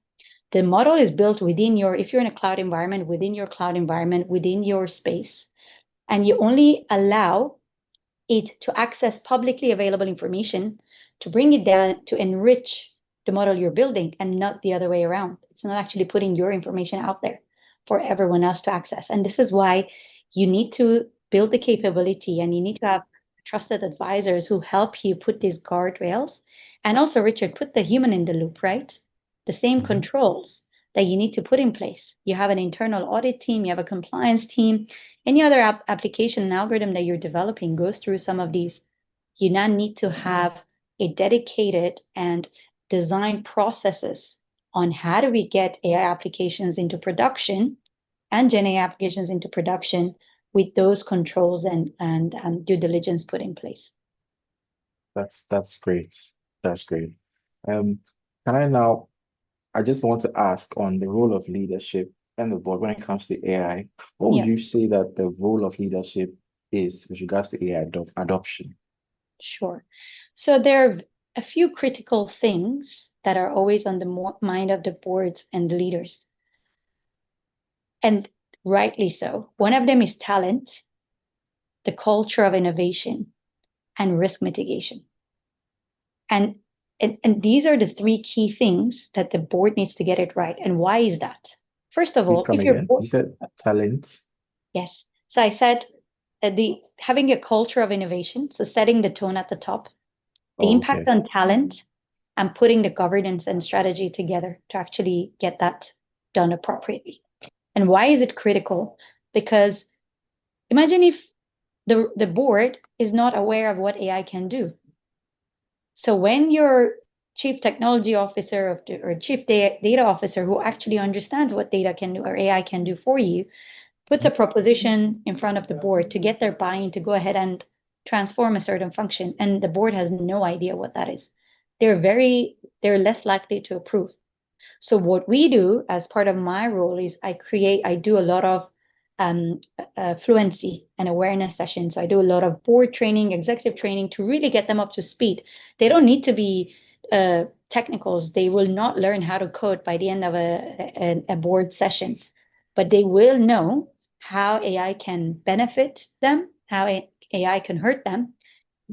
The model is built within if you're in a cloud environment, within your cloud environment, within your space, and you only allow it to access publicly available information, to bring it down, to enrich the model you're building, and not the other way around. It's not actually putting your information out there for everyone else to access. And this is why you need to build the capability, and you need to have trusted advisors who help you put these guardrails. And also, Richard, put the human in the loop, right? The same controls that you need to put in place. You have an internal audit team, you have a compliance team. Any other application and algorithm that you're developing goes through some of these. You now need to have a dedicated and designed processes on how do we get AI applications into production and Gen AI applications into production with those controls and due diligence put in place. That's great. That's great. Um, can I now I just want to ask on the role of leadership and the board when it comes to AI. What would Yeah, you say that the role of leadership is with regards to AI adoption? sure. So there are a few critical things that are always on the mind of the boards and the leaders, and rightly so. One of them is talent, the culture of innovation, and risk mitigation. And, and these are the three key things that the board needs to get it right. And why is that? First of Please all, come if you're again. board, You said talent. yes. So I said the having a culture of innovation, so setting the tone at the top, the Oh, impact okay. on talent, and putting the governance and strategy together to actually get that done appropriately. And why is it critical? Because imagine if the board is not aware of what AI can do. So when you're chief technology officer or chief data officer who actually understands what data can do or AI can do for you, puts a proposition in front of the board to get their buy-in to go ahead and transform a certain function, and the board has no idea what that is, they're less likely to approve. So what we do as part of my role is I do a lot of fluency and awareness sessions. So I do a lot of board training, executive training to really get them up to speed. They don't need to be technicals. They will not learn how to code by the end of a board session, but they will know how AI can benefit them, how AI can hurt them,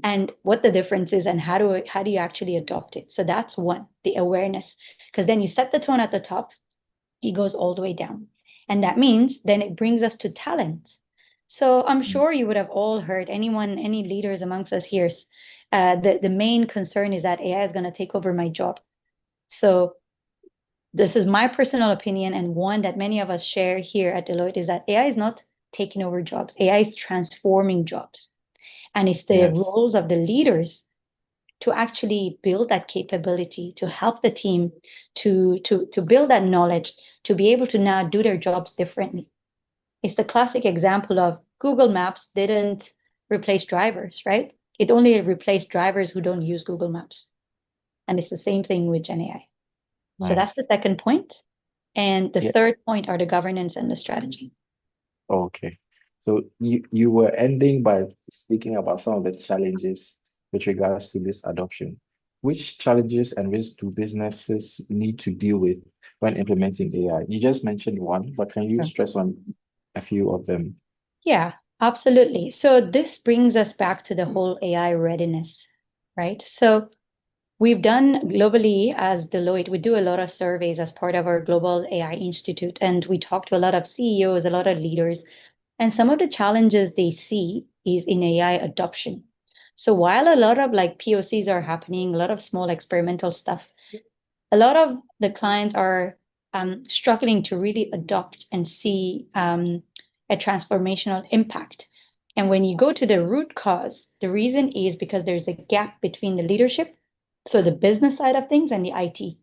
and what the difference is and how do you actually adopt it. So that's one, the awareness, because then you set the tone at the top, it goes all the way down. And that means then it brings us to talent. So I'm sure you would have all heard, any leaders amongst us here, the main concern is that AI is going to take over my job. So this is my personal opinion, and one that many of us share here at Deloitte, is that AI is not taking over jobs. AI is transforming jobs. And it's the Yes. roles of the leaders to actually build that capability, to help the team, to build that knowledge, to be able to now do their jobs differently. It's the classic example of Google Maps didn't replace drivers, right? It only replaced drivers who don't use Google Maps. And it's the same thing with Gen AI. So that's the Nice. second point. And the Yeah. third point are the governance and the strategy. Okay. So you were ending by speaking about some of the challenges with regards to this adoption. Which challenges and risks do businesses need to deal with when implementing AI? You just mentioned one, but can you Sure. stress on a few of them? Yeah, absolutely. So this brings us back to the whole AI readiness, right? So we've done globally as Deloitte, we do a lot of surveys as part of our Global AI Institute, and we talk to a lot of CEOs, a lot of leaders, and some of the challenges they see is in AI adoption. So while a lot of like POCs are happening, a lot of small experimental stuff, a lot of the clients are struggling to really adopt and see a transformational impact. And when you go to the root cause, the reason is because there's a gap between the leadership, so the business side of things, and the IT,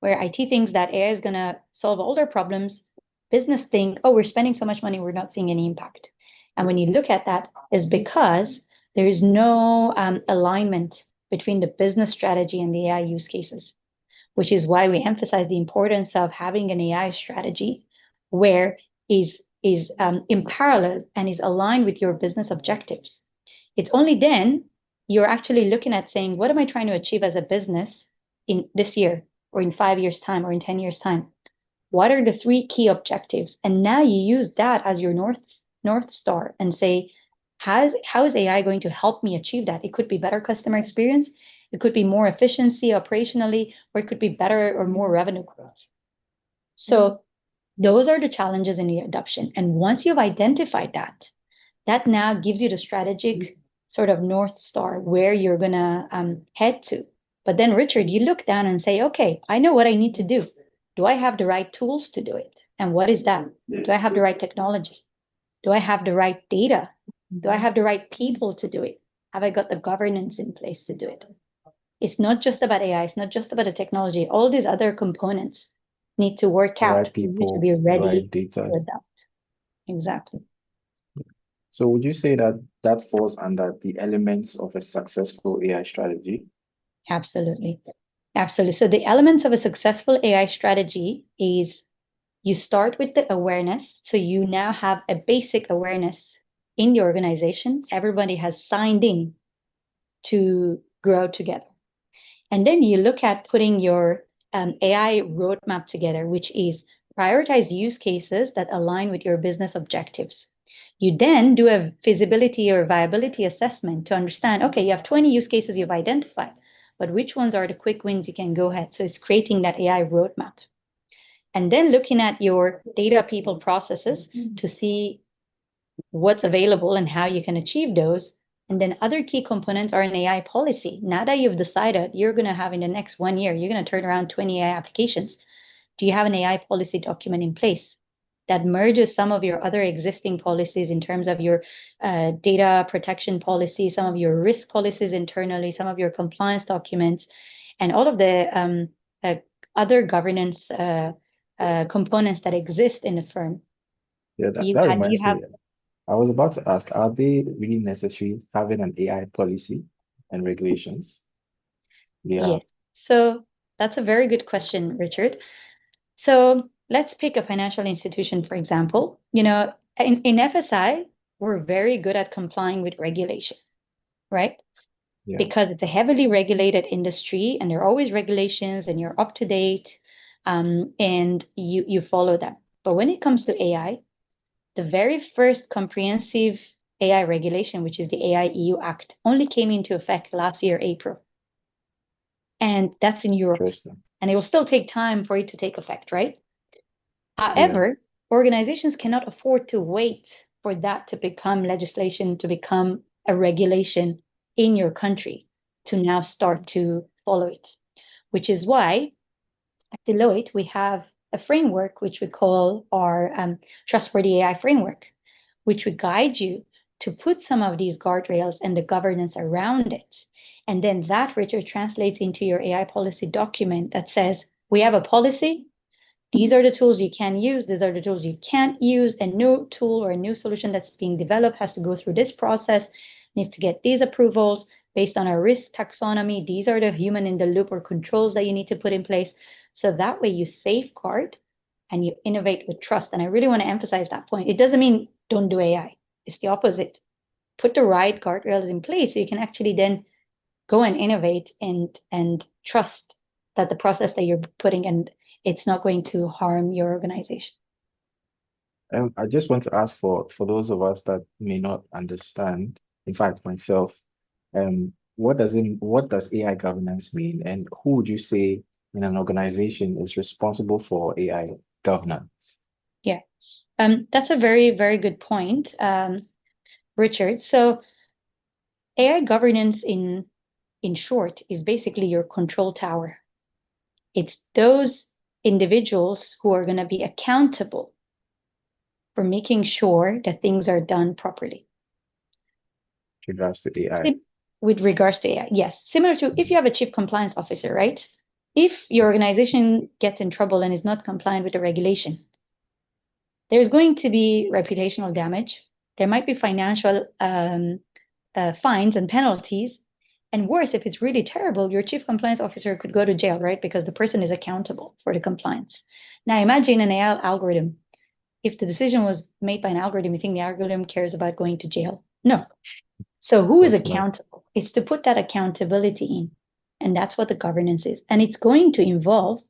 where IT thinks that AI is going to solve all their problems. Business think, oh, we're spending so much money, we're not seeing any impact. And when you look at that, is because there is no alignment between the business strategy and the AI use cases, which is why we emphasize the importance of having an AI strategy where is in parallel and is aligned with your business objectives. It's only then you're actually looking at saying, what am I trying to achieve as a business in this year or in 5 years' time or in 10 years' time? What are the three key objectives? And now you use that as your North Star and say, how is AI going to help me achieve that? It could be better customer experience. It could be more efficiency operationally, or it could be better or more revenue growth. So those are the challenges in the adoption. And once you've identified that, that now gives you the strategic sort of North Star where you're going to head to. But then, Richard, you look down and say, okay, I know what I need to do. Do I have the right tools to do it? And what is that? Do I have the right technology? Do I have the right data? Do I have the right people to do it? Have I got the governance in place to do it? It's not just about AI. It's not just about the technology. All these other components need to work The right out for you to be people, the right ready data. to adopt. Exactly. So would you say that that falls under the elements of a successful AI strategy? Absolutely. Absolutely. So the elements of a successful AI strategy is you start with the awareness. So you now have a basic awareness in the organization. Everybody has signed in to grow together. And then you look at putting your AI roadmap together, which is prioritize use cases that align with your business objectives. You then do a feasibility or viability assessment to understand, okay, you have 20 use cases you've identified, but which ones are the quick wins you can go ahead? So it's creating that AI roadmap. And then looking at your data, people, processes to see what's available and how you can achieve those. And then other key components are an AI policy. Now that you've decided you're going to have in the next 1 year, you're going to turn around 20 AI applications. Do you have an AI policy document in place that merges some of your other existing policies in terms of your data protection policy, some of your risk policies internally, some of your compliance documents, and all of the other governance components that exist in the firm. Yeah, that, You that have reminds me. I was about to ask, are they really necessary having an AI policy and regulations? They yeah. are. So that's a very good question, Richard. So let's pick a financial institution, for example. In FSI, we're very good at complying with regulation, right? Yeah, Because it's a heavily regulated industry and there are always regulations and you're up to date, and you follow them. But when it comes to AI, the very first comprehensive AI regulation, which is the AI EU Act, only came into effect last year, April. And that's in Europe. interesting. And it will still take time for it to take effect, right? Yeah, However, organizations cannot afford to wait for that to become legislation, to become a regulation in your country, to now start to follow it. Which is why at Deloitte, we have a framework which we call our trustworthy AI framework, which would guide you to put some of these guardrails and the governance around it. And then that, Richard, translates into your AI policy document that says, we have a policy. These are the tools you can use. These are the tools you can't use. A new tool or a new solution that's being developed has to go through this process, needs to get these approvals based on our risk taxonomy. These are the human in the loop or controls that you need to put in place. So that way you safeguard and you innovate with trust. And I really want to emphasize that point. It doesn't mean don't do AI. It's the opposite. Put the right guardrails in place so you can actually then go and innovate and trust that the process that you're putting and it's not going to harm your organization. and I just want to ask for those of us that may not understand, in fact, myself, what does AI governance mean, and who would you say in an organization is responsible for AI governance? Yeah, that's a very, very good point, Richard. So AI governance in short is basically your control tower. It's those individuals who are going to be accountable for making sure that things are done properly. With regards to AI. With regards to AI, yes. Similar to if you have a chief compliance officer, right? If your organization gets in trouble and is not compliant with the regulation, there's going to be reputational damage. There might be financial fines and penalties. And worse, if it's really terrible, your chief compliance officer could go to jail, right? Because the person is accountable for the compliance. Now imagine an AI algorithm. If the decision was made by an algorithm, you think the algorithm cares about going to jail? No. So who is accountable? It's to put that accountability in. And that's what the governance is. And it's going to involve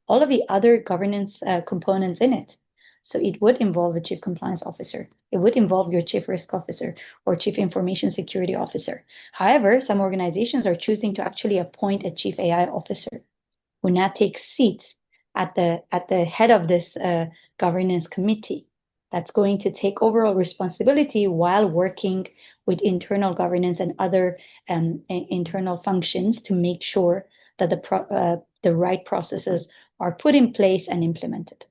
all of the other governance components in it. So it would involve a chief compliance officer. It would involve your chief risk officer or chief information security officer. However, some organizations are choosing to actually appoint a chief AI officer who now takes seat at the head of this governance committee that's going to take overall responsibility while working with internal governance and other internal functions to make sure that the right processes are put in place and implemented.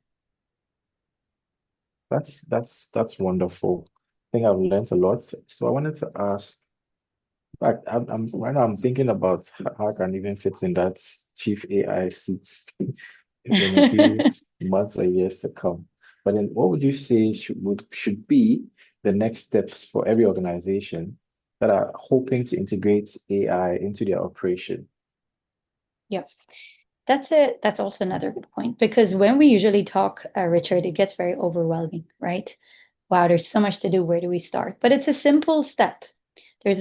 That's wonderful. I think I've learned a lot. So I wanted to ask, in fact, I'm right now I'm thinking about how I can even fit in that chief AI seat in a few months or years to come. But then what would you say should be the next steps for every organization that are hoping to integrate AI into their operation? Yeah, that's also another good point because when we usually talk, Richard, it gets very overwhelming, right? Wow, there's so much to do. Where do we start? But it's a simple step. We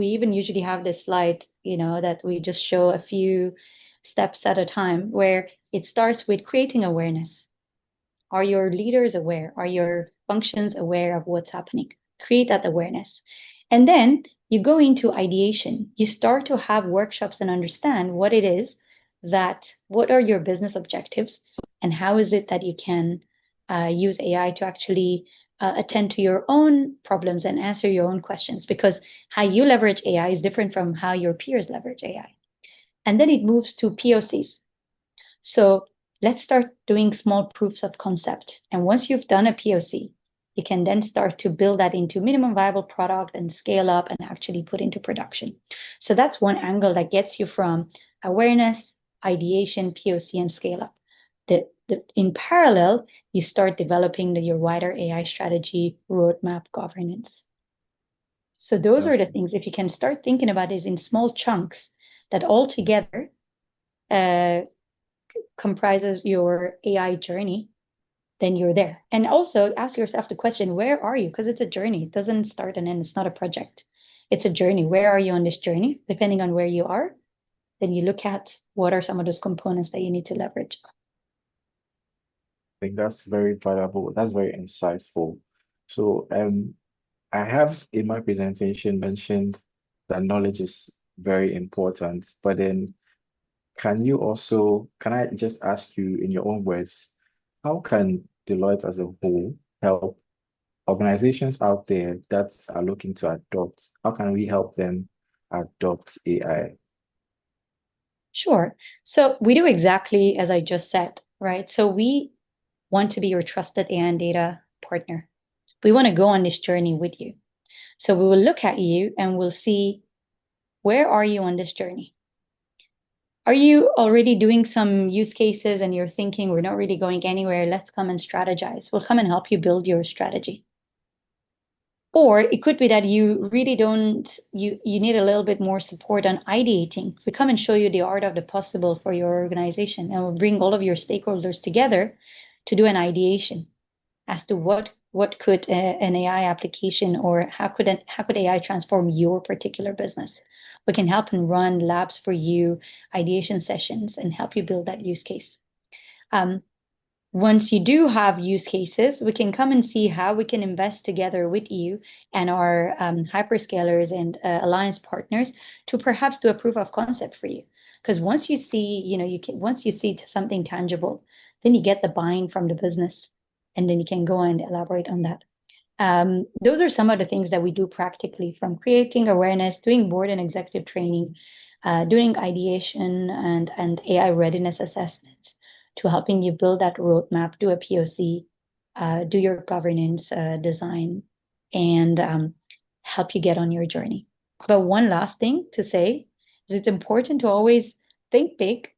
even usually have this slide, that we just show a few steps at a time where it starts with creating awareness. Are your leaders aware? Are your functions aware of what's happening? Create that awareness. And then you go into ideation. You start to have workshops and understand what are your business objectives and how is it that you can use AI to actually attend to your own problems and answer your own questions because how you leverage AI is different from how your peers leverage AI. And then it moves to POCs. So let's start doing small proofs of concept. And once you've done a POC, you can then start to build that into minimum viable product and scale up and actually put into production. So that's one angle that gets you from awareness, ideation, POC, and scale up. In parallel, you start developing your wider AI strategy, roadmap, governance. So those are the things, if you can start thinking about it in small chunks that all together comprises your AI journey, then you're there. And also ask yourself the question, where are you? Because it's a journey. It doesn't start and end. It's not a project. It's a journey. Where are you on this journey? Depending on where you are, then you look at what are some of those components that you need to leverage. I think that's very valuable. That's very insightful. So I have in my presentation mentioned that knowledge is very important, but then can I just ask you in your own words, how can Deloitte as a whole help organizations out there that are looking to adopt? How can we help them adopt AI? Sure. So we do exactly as I just said, right? So we want to be your trusted AI and data partner. We want to go on this journey with you. So we will look at you and we'll see, where are you on this journey? Are you already doing some use cases and you're thinking we're not really going anywhere? Let's come and strategize. We'll come and help you build your strategy. Or it could be that you really you need a little bit more support on ideating. We come and show you the art of the possible for your organization, and we'll bring all of your stakeholders together to do an ideation as to what could an AI application, or how could AI transform your particular business. We can help and run labs for you, ideation sessions, and help you build that use case. Once you do have use cases, we can come and see how we can invest together with you and our hyperscalers and alliance partners to perhaps do a proof of concept for you. Because once you see, once you see something tangible, then you get the buy-in from the business, and then you can go and elaborate on that. Those are some of the things that we do practically, from creating awareness, doing board and executive training, doing ideation and AI readiness assessments, to helping you build that roadmap, do a POC, do your governance design, and help you get on your journey. But one last thing to say is it's important to always think big,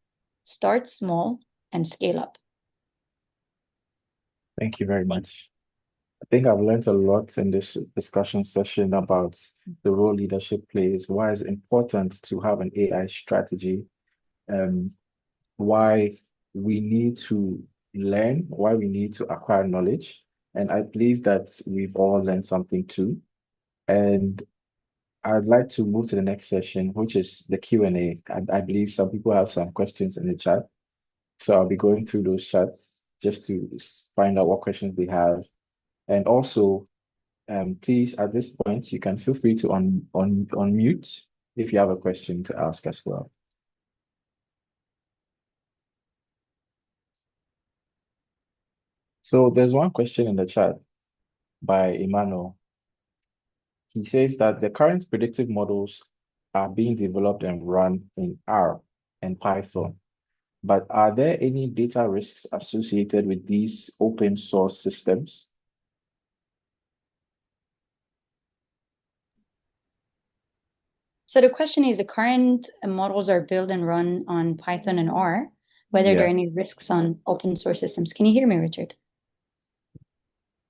start small, and scale up. Thank you very much. I think I've learned a lot in this discussion session about the role leadership plays, why it's important to have an AI strategy, why we need to learn, why we need to acquire knowledge. And I believe that we've all learned something too. And I'd like to move to the next session, which is the Q&A. I believe some people have some questions in the chat. So I'll be going through those chats just to find out what questions they have. And also, please, at this point, you can feel free to unmute if you have a question to ask as well. So there's one question in the chat by Emmanuel. He says that the current predictive models are being developed and run in R and Python, but are there any data risks associated with these open source systems? So the question is, the current models are built and run on Python and R, whether there are any risks on open source systems. Can you hear me, Richard?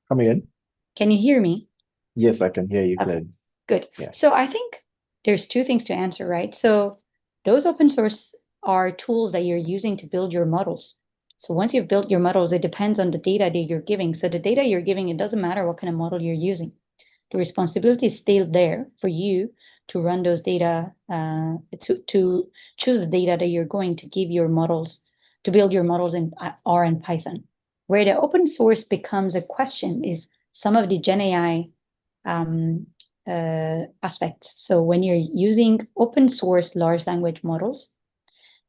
Come again? Can you hear me? Yes, I can hear you clearly. Good. Yeah. So I think there's two things to answer, right? So those open source are tools that you're using to build your models. So once you've built your models, it depends on the data that you're giving. So the data you're giving, it doesn't matter what kind of model you're using. The responsibility is still there for you to run those data, to choose the data that you're going to give your models, to build your models in R and Python. Where the open source becomes a question is some of the Gen AI aspects. So when you're using open source large language models,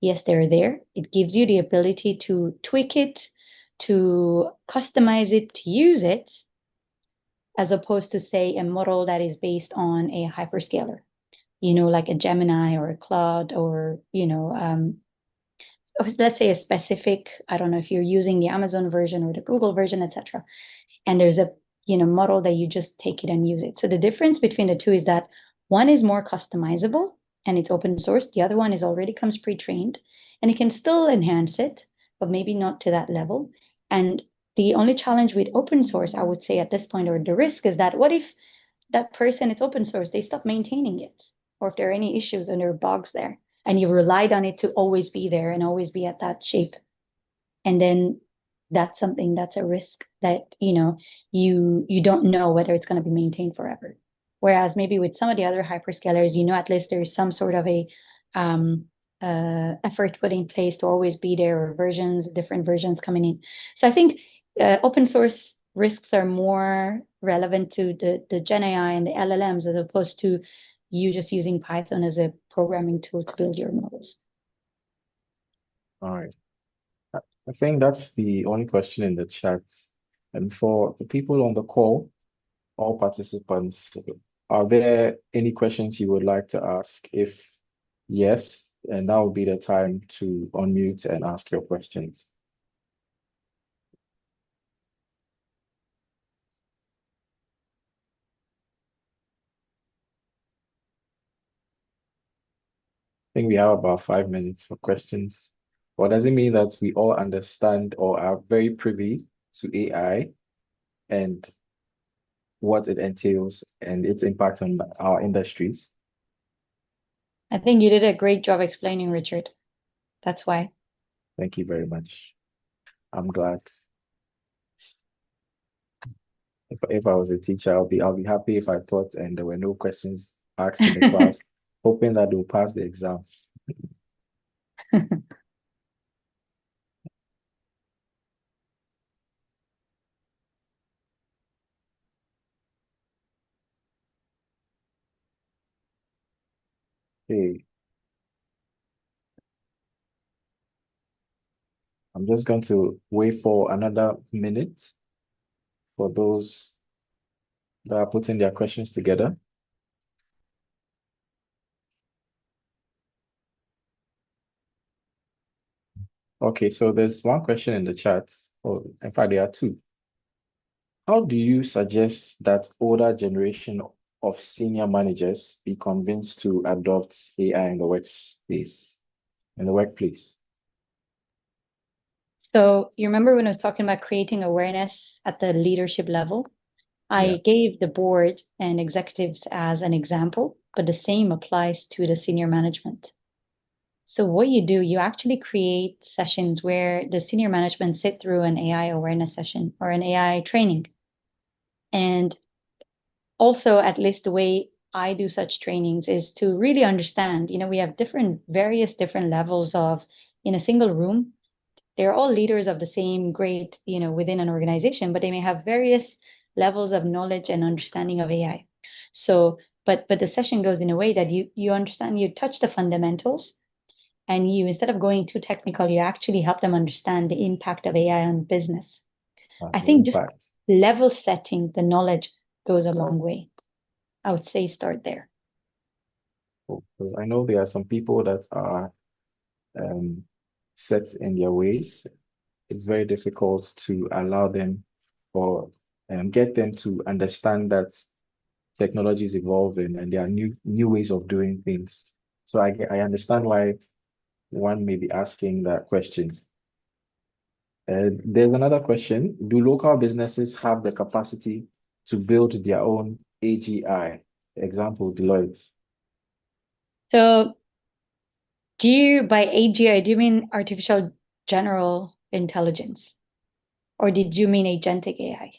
yes, they're there. It gives you the ability to tweak it, to customize it, to use it, as opposed to, say, a model that is based on a hyperscaler, like a Gemini or a Claude, or, let's say a specific, I don't know if you're using the Amazon version or the Google version, etc. And there's a model that you just take it and use it. So the difference between the two is that one is more customizable and it's open source. The other one is already comes pre-trained and it can still enhance it, but maybe not to that level. And the only challenge with open source, I would say at this point, or the risk is that what if that person, it's open source, they stop maintaining it, or if there are any issues and there are bugs there, and you relied on it to always be there and always be at that shape. And then that's something that's a risk that, you don't know whether it's going to be maintained forever. Whereas maybe with some of the other hyperscalers, at least there's some sort of a effort put in place to always be there, or different versions coming in. So I think open source risks are more relevant to the Gen AI and the LLMs, as opposed to you just using Python as a programming tool to build your models. All right. I think that's the only question in the chat. And for the people on the call, all participants, are there any questions you would like to ask? If yes, and that would be the time to unmute and ask your questions. I think we have about 5 minutes for questions. Well, does it mean that we all understand or are very privy to AI and what it entails and its impact on our industries? I think you did a great job explaining, Richard. That's why. Thank you very much. I'm glad. If I was a teacher, I'll be happy if I taught and there were no questions asked in the class, hoping that they'll pass the exam. Okay. I'm just going to wait for another minute for those that are putting their questions together. Okay, so there's one question in the chat. Oh, in fact, there are two. How do you suggest that older generation of senior managers be convinced to adopt AI in the workplace? So you remember when I was talking about creating awareness at the leadership level? I gave the board and executives as an example, but the same applies to the senior management. So what you do, you actually create sessions where the senior management sit through an AI awareness session or an AI training. And also, at least the way I do such trainings is to really understand, we have various different levels of, in a single room, they're all leaders of the same grade, within an organization, but they may have various levels of knowledge and understanding of AI. So, but the session goes in a way that you understand, you touch the fundamentals, and you, instead of going too technical, you actually help them understand the impact of AI on business. I think just level setting the knowledge goes a long way. I would say start there. Because I know there are some people that are set in their ways. It's very difficult to allow them or get them to understand that technology is evolving and there are new ways of doing things. So I understand why one may be asking that question. There's another question. Do local businesses have the capacity to build their own AGI? Example, Deloitte. So by AGI, do you mean artificial general intelligence? Or did you mean agentic AI?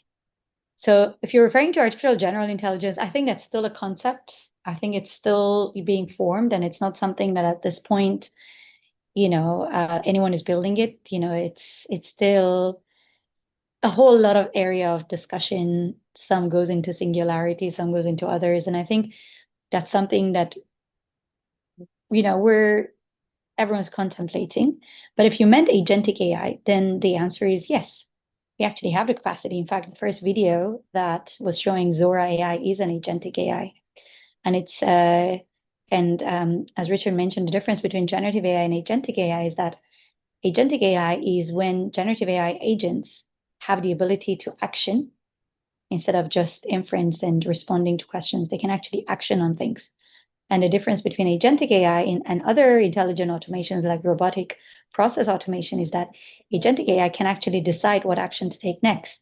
So if you're referring to artificial general intelligence, I think that's still a concept. I think it's still being formed, and it's not something that at this point, anyone is building it. It's still a whole lot of area of discussion. Some goes into singularity, some goes into others. And I think that's something that, everyone's contemplating. But if you meant agentic AI, then the answer is yes. We actually have the capacity. In fact, the first video that was showing Zora AI is an agentic AI. And it's as Richard mentioned, the difference between generative AI and agentic AI is that agentic AI is when generative AI agents have the ability to action instead of just inference and responding to questions. They can actually action on things. And the difference between agentic AI and other intelligent automations like robotic process automation is that agentic AI can actually decide what action to take next,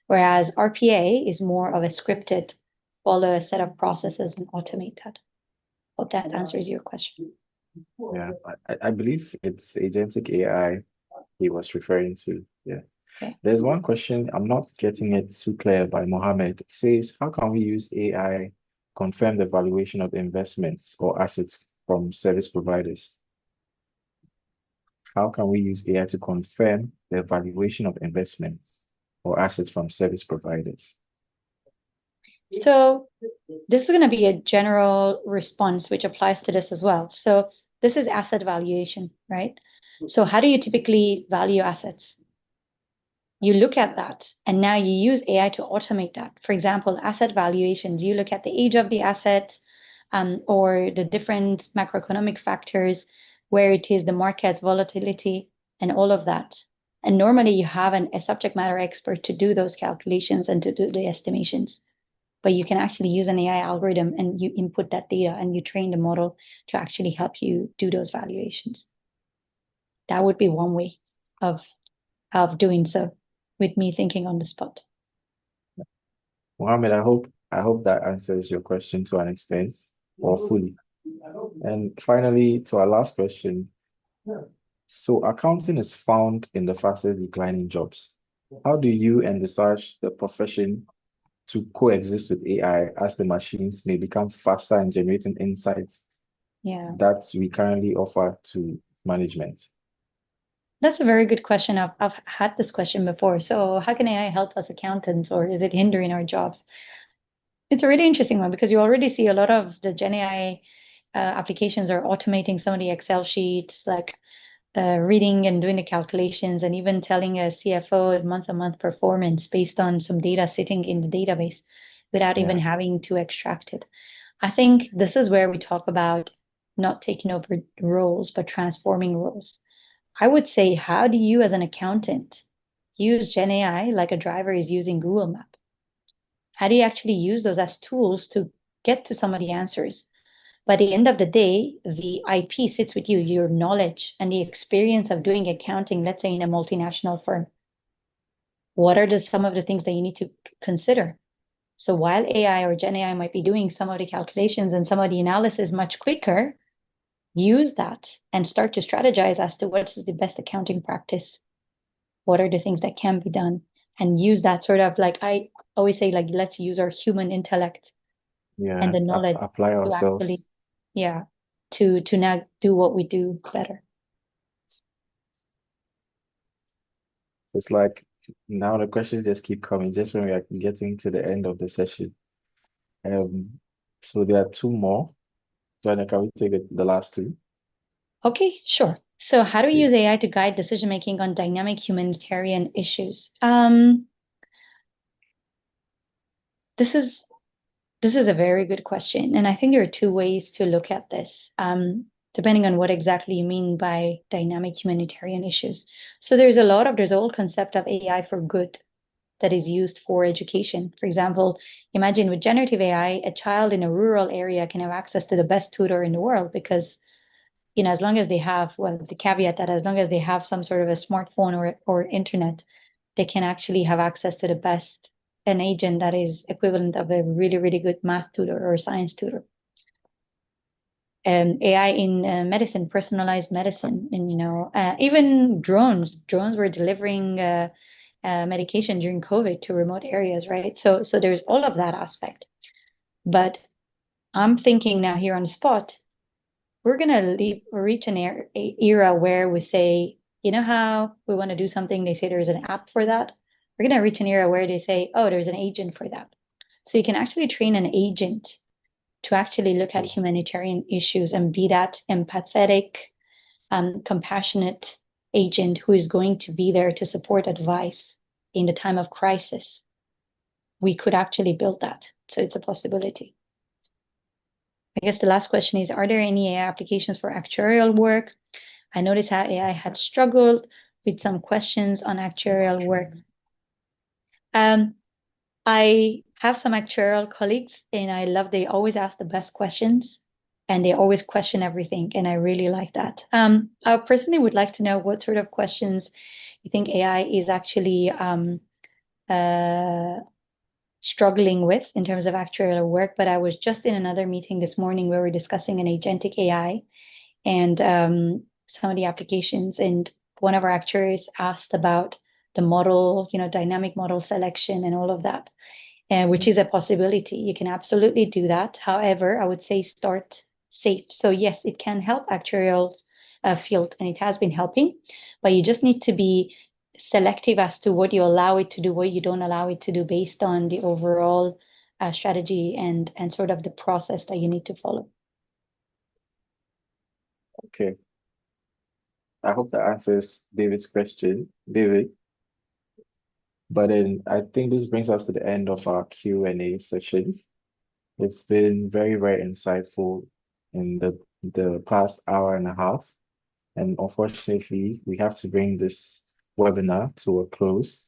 whereas RPA is more of a scripted, follow a set of processes and automate that. Hope that answers your question. Yeah, I believe it's agentic AI he was referring to. Yeah. Okay. There's one question, I'm not getting it too clear by Mohammed. It says, how can we use AI confirm the valuation of investments or assets from service providers? How can we use AI to confirm the valuation of investments or assets from service providers? So this is going to be a general response which applies to this as well. So this is asset valuation, right? So how do you typically value assets? You look at that and now you use AI to automate that. For example, asset valuation, do you look at the age of the asset or the different macroeconomic factors, where it is, the market volatility, and all of that? And normally you have a subject matter expert to do those calculations and to do the estimations. But you can actually use an AI algorithm and you input that data and you train the model to actually help you do those valuations. That would be one way of doing so, with me thinking on the spot. Mohammed, I hope that answers your question to an extent or fully. And finally, to our last question. So accounting is found in the fastest declining jobs. How do you envisage the profession to coexist with AI as the machines may become faster in generating insights that we currently offer to management? That's a very good question. I've had this question before. So how can AI help us accountants, or is it hindering our jobs? It's a really interesting one because you already see a lot of the Gen AI applications are automating some of the Excel sheets, like reading and doing the calculations, and even telling a CFO month-to-month performance based on some data sitting in the database without even having to extract it. I think this is where we talk about not taking over roles, but transforming roles. I would say, how do you as an accountant use Gen AI like a driver is using Google Map? How do you actually use those as tools to get to some of the answers? By the end of the day, the IP sits with you, your knowledge and the experience of doing accounting, let's say in a multinational firm. What are some of the things that you need to consider? So while AI or Gen AI might be doing some of the calculations and some of the analysis much quicker, use that and start to strategize as to what is the best accounting practice. What are the things that can be done? And use that sort of, like I always say, like, let's use our human intellect and the knowledge apply to ourselves. actually, to now do what we do better. It's like now the questions just keep coming just when we are getting to the end of the session. So there are two more. Joanna, can we take the last two? Okay, sure. So how do we use AI to guide decision making on dynamic humanitarian issues? This is a very good question, and I think there are two ways to look at this, depending on what exactly you mean by dynamic humanitarian issues. So there's a whole concept of AI for good that is used for education. For example, imagine with generative AI, a child in a rural area can have access to the best tutor in the world because, as long as they have, well, the caveat that as long as they have some sort of a smartphone or internet, they can actually have access to the best, an agent that is equivalent of a really, really good math tutor or science tutor. AI in medicine, personalized medicine, and even drones were delivering medication during COVID to remote areas, right? So there's all of that aspect. But I'm thinking now here on the spot, we're going to reach an era where we say, how we want to do something, they say there's an app for that. We're going to reach an era where they say, oh, there's an agent for that. So you can actually train an agent to actually look at humanitarian issues and be that empathetic, compassionate agent who is going to be there to support advice in the time of crisis. We could actually build that. So it's a possibility. I guess the last question is, are there any AI applications for actuarial work? I noticed how AI had struggled with some questions on actuarial work. I have some actuarial colleagues, and I love they always ask the best questions, and they always question everything, and I really like that. I personally would like to know what sort of questions you think AI is actually uh, struggling with in terms of actuarial work. But I was just in another meeting this morning where we're discussing an agentic AI and some of the applications. And one of our actuaries asked about the model, dynamic model selection and all of that, which is a possibility. You can absolutely do that. However, I would say start safe. So yes, it can help actuarial field, and it has been helping, but you just need to be selective as to what you allow it to do, what you don't allow it to do, based on the overall strategy and sort of the process that you need to follow. Okay. I hope that answers David's question, David. But then I think this brings us to the end of our Q&A session. It's been very, very insightful in the past hour and a half. And unfortunately, we have to bring this webinar to a close.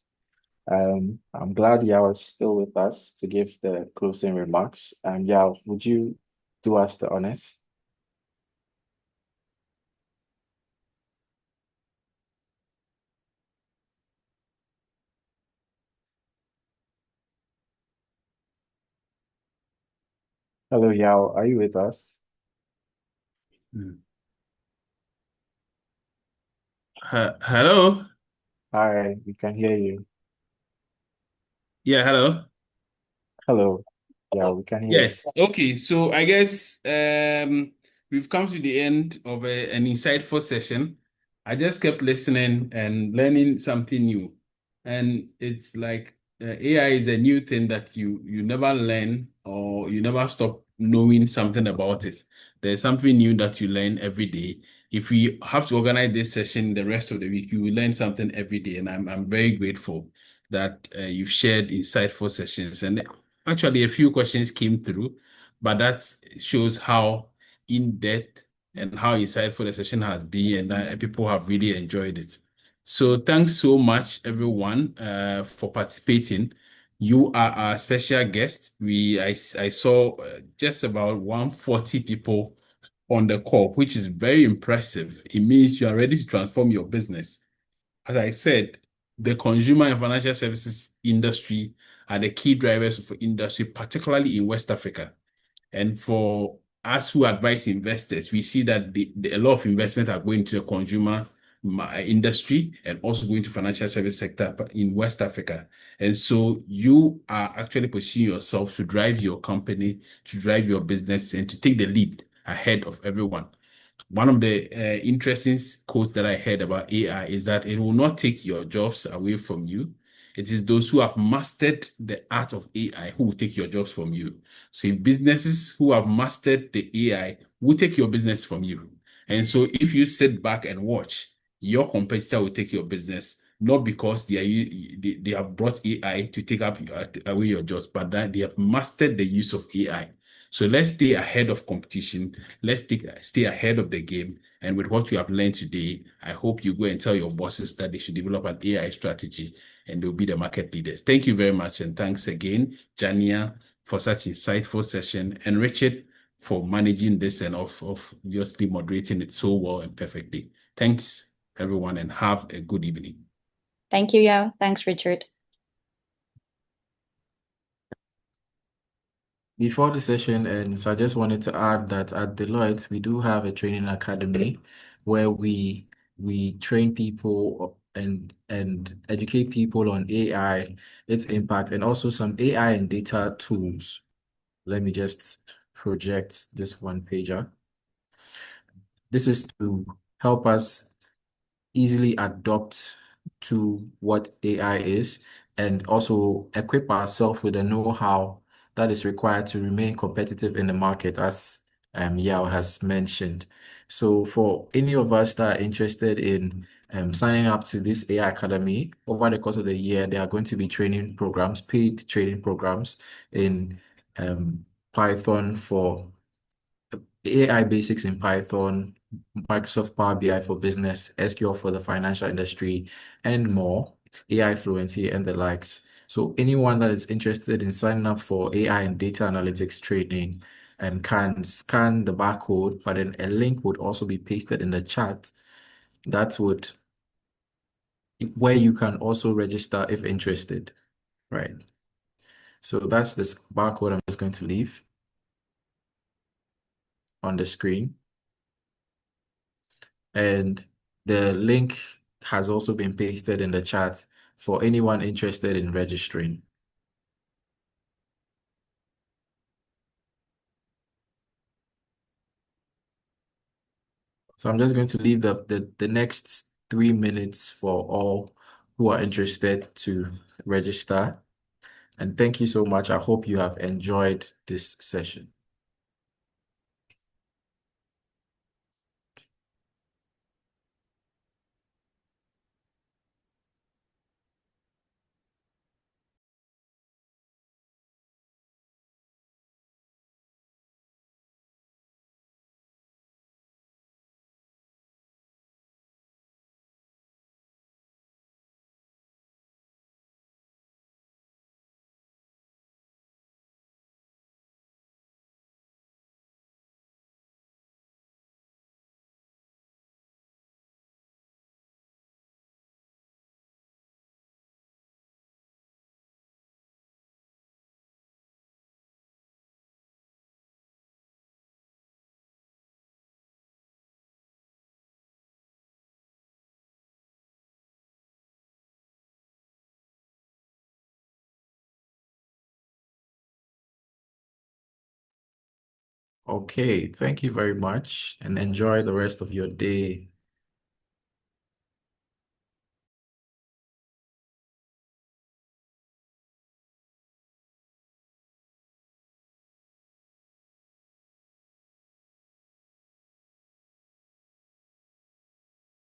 I'm glad Yao is still with us to give the closing remarks. Yao, would you do us the honors? Hello, Yao, are you with us? Hello? Hi, we can hear you. Yeah, hello. Hello, yeah, we can hear you. Yes. Okay. So I guess we've come to the end of an insightful session. I just kept listening and learning something new. And it's like AI is a new thing that you never learn or you never stop knowing something about it. There's something new that you learn every day. If we have to organize this session the rest of the week, you will learn something every day. And I'm very grateful that you've shared insightful sessions. And actually, a few questions came through, but that shows how in-depth and how insightful the session has been, and that people have really enjoyed it. So thanks so much, everyone, for participating. You are our special guest. I saw just about 140 people on the call, which is very impressive. It means you are ready to transform your business. As I said, the consumer and financial services industry are the key drivers of industry, particularly in West Africa. And for us who advise investors, we see that a lot of investment are going to the consumer industry and also going to financial service sector in West Africa. And so you are actually positioning yourself to drive your company, to drive your business, and to take the lead ahead of everyone. One of the interesting quotes that I heard about AI is that it will not take your jobs away from you. It is those who have mastered the art of AI who will take your jobs from you. So if businesses who have mastered the AI will take your business from you. And so if you sit back and watch, your competitor will take your business, not because they have brought AI to take up away your jobs, but that they have mastered the use of AI. So let's stay ahead of competition. Let's stay ahead of the game. And with what you have learned today, I hope you go and tell your bosses that they should develop an AI strategy and they'll be the market leaders. Thank you very much. And thanks again, Jania, for such insightful session, and Richard for managing this and of justly moderating it so well and perfectly. Thanks, everyone, and have a good evening. Thank you, Yao. Thanks, Richard. Before the session ends, I just wanted to add that at Deloitte, we do have a training academy where we train people and educate people on AI, its impact, and also some AI and data tools. Let me just project this one pager. This is to help us easily adopt to what AI is and also equip ourselves with the know-how that is required to remain competitive in the market, as Yao has mentioned. So for any of us that are interested in signing up to this AI Academy, over the course of the year, there are going to be training programs, paid training programs in Python for AI basics in Python, Microsoft Power BI for business, SQL for the financial industry, and more. AI fluency, and the likes. So anyone that is interested in signing up for AI and data analytics training and can scan the barcode, but then a link would also be pasted in the chat that would where you can also register if interested, right? So that's this barcode I'm just going to leave on the screen. And the link has also been pasted in the chat for anyone interested in registering. So I'm just going to leave the next 3 minutes for all who are interested to register. And thank you so much. I hope you have enjoyed this session. Okay, thank you very much and enjoy the rest of your day.